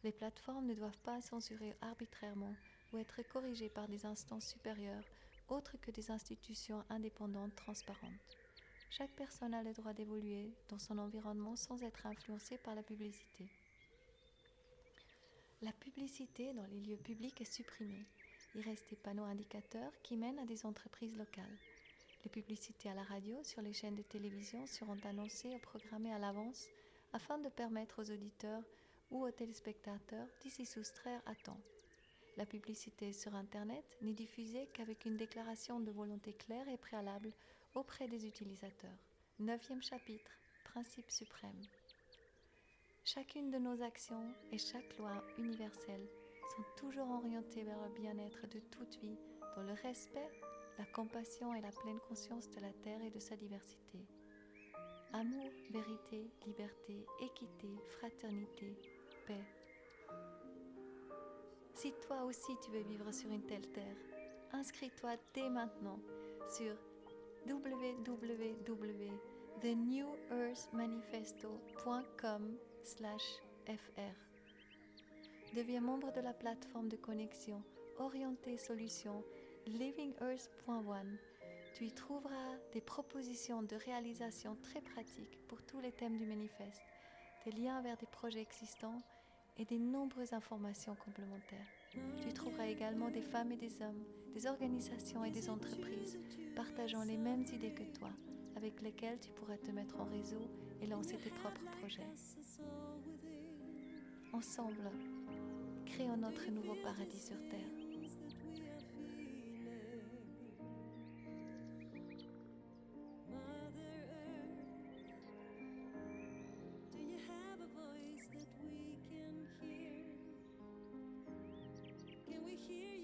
Les plateformes ne doivent pas censurer arbitrairement ou être corrigées par des instances supérieures, autres que des institutions indépendantes transparentes. Chaque personne a le droit d'évoluer dans son environnement sans être influencée par la publicité. La publicité dans les lieux publics est supprimée. Il reste des panneaux indicateurs qui mènent à des entreprises locales. Les publicités à la radio sur les chaînes de télévision seront annoncées et programmées à l'avance afin de permettre aux auditeurs ou aux téléspectateurs d'y s'y soustraire à temps. La publicité sur Internet n'est diffusée qu'avec une déclaration de volonté claire et préalable auprès des utilisateurs. 9e chapitre, principe suprême. Chacune de nos actions et chaque loi universelle sont toujours orientées vers le bien-être de toute vie, dans le respect, la compassion et la pleine conscience de la Terre et de sa diversité. Amour, vérité, liberté, équité, fraternité, paix. Si toi aussi tu veux vivre sur une telle terre, inscris-toi dès maintenant sur www.thenewearthmanifesto.com/fr. Deviens membre de la plateforme de connexion Orientée Solutions livingearth.one. Tu y trouveras des propositions de réalisation très pratiques pour tous les thèmes du manifeste, des liens vers des projets existants et des nombreuses informations complémentaires. Tu y trouveras également des femmes et des hommes, des organisations et des entreprises partageant les mêmes idées que toi, avec lesquelles tu pourras te mettre en réseau et lancer tes propres projets. Ensemble, créons notre nouveau paradis sur Terre. Can we hear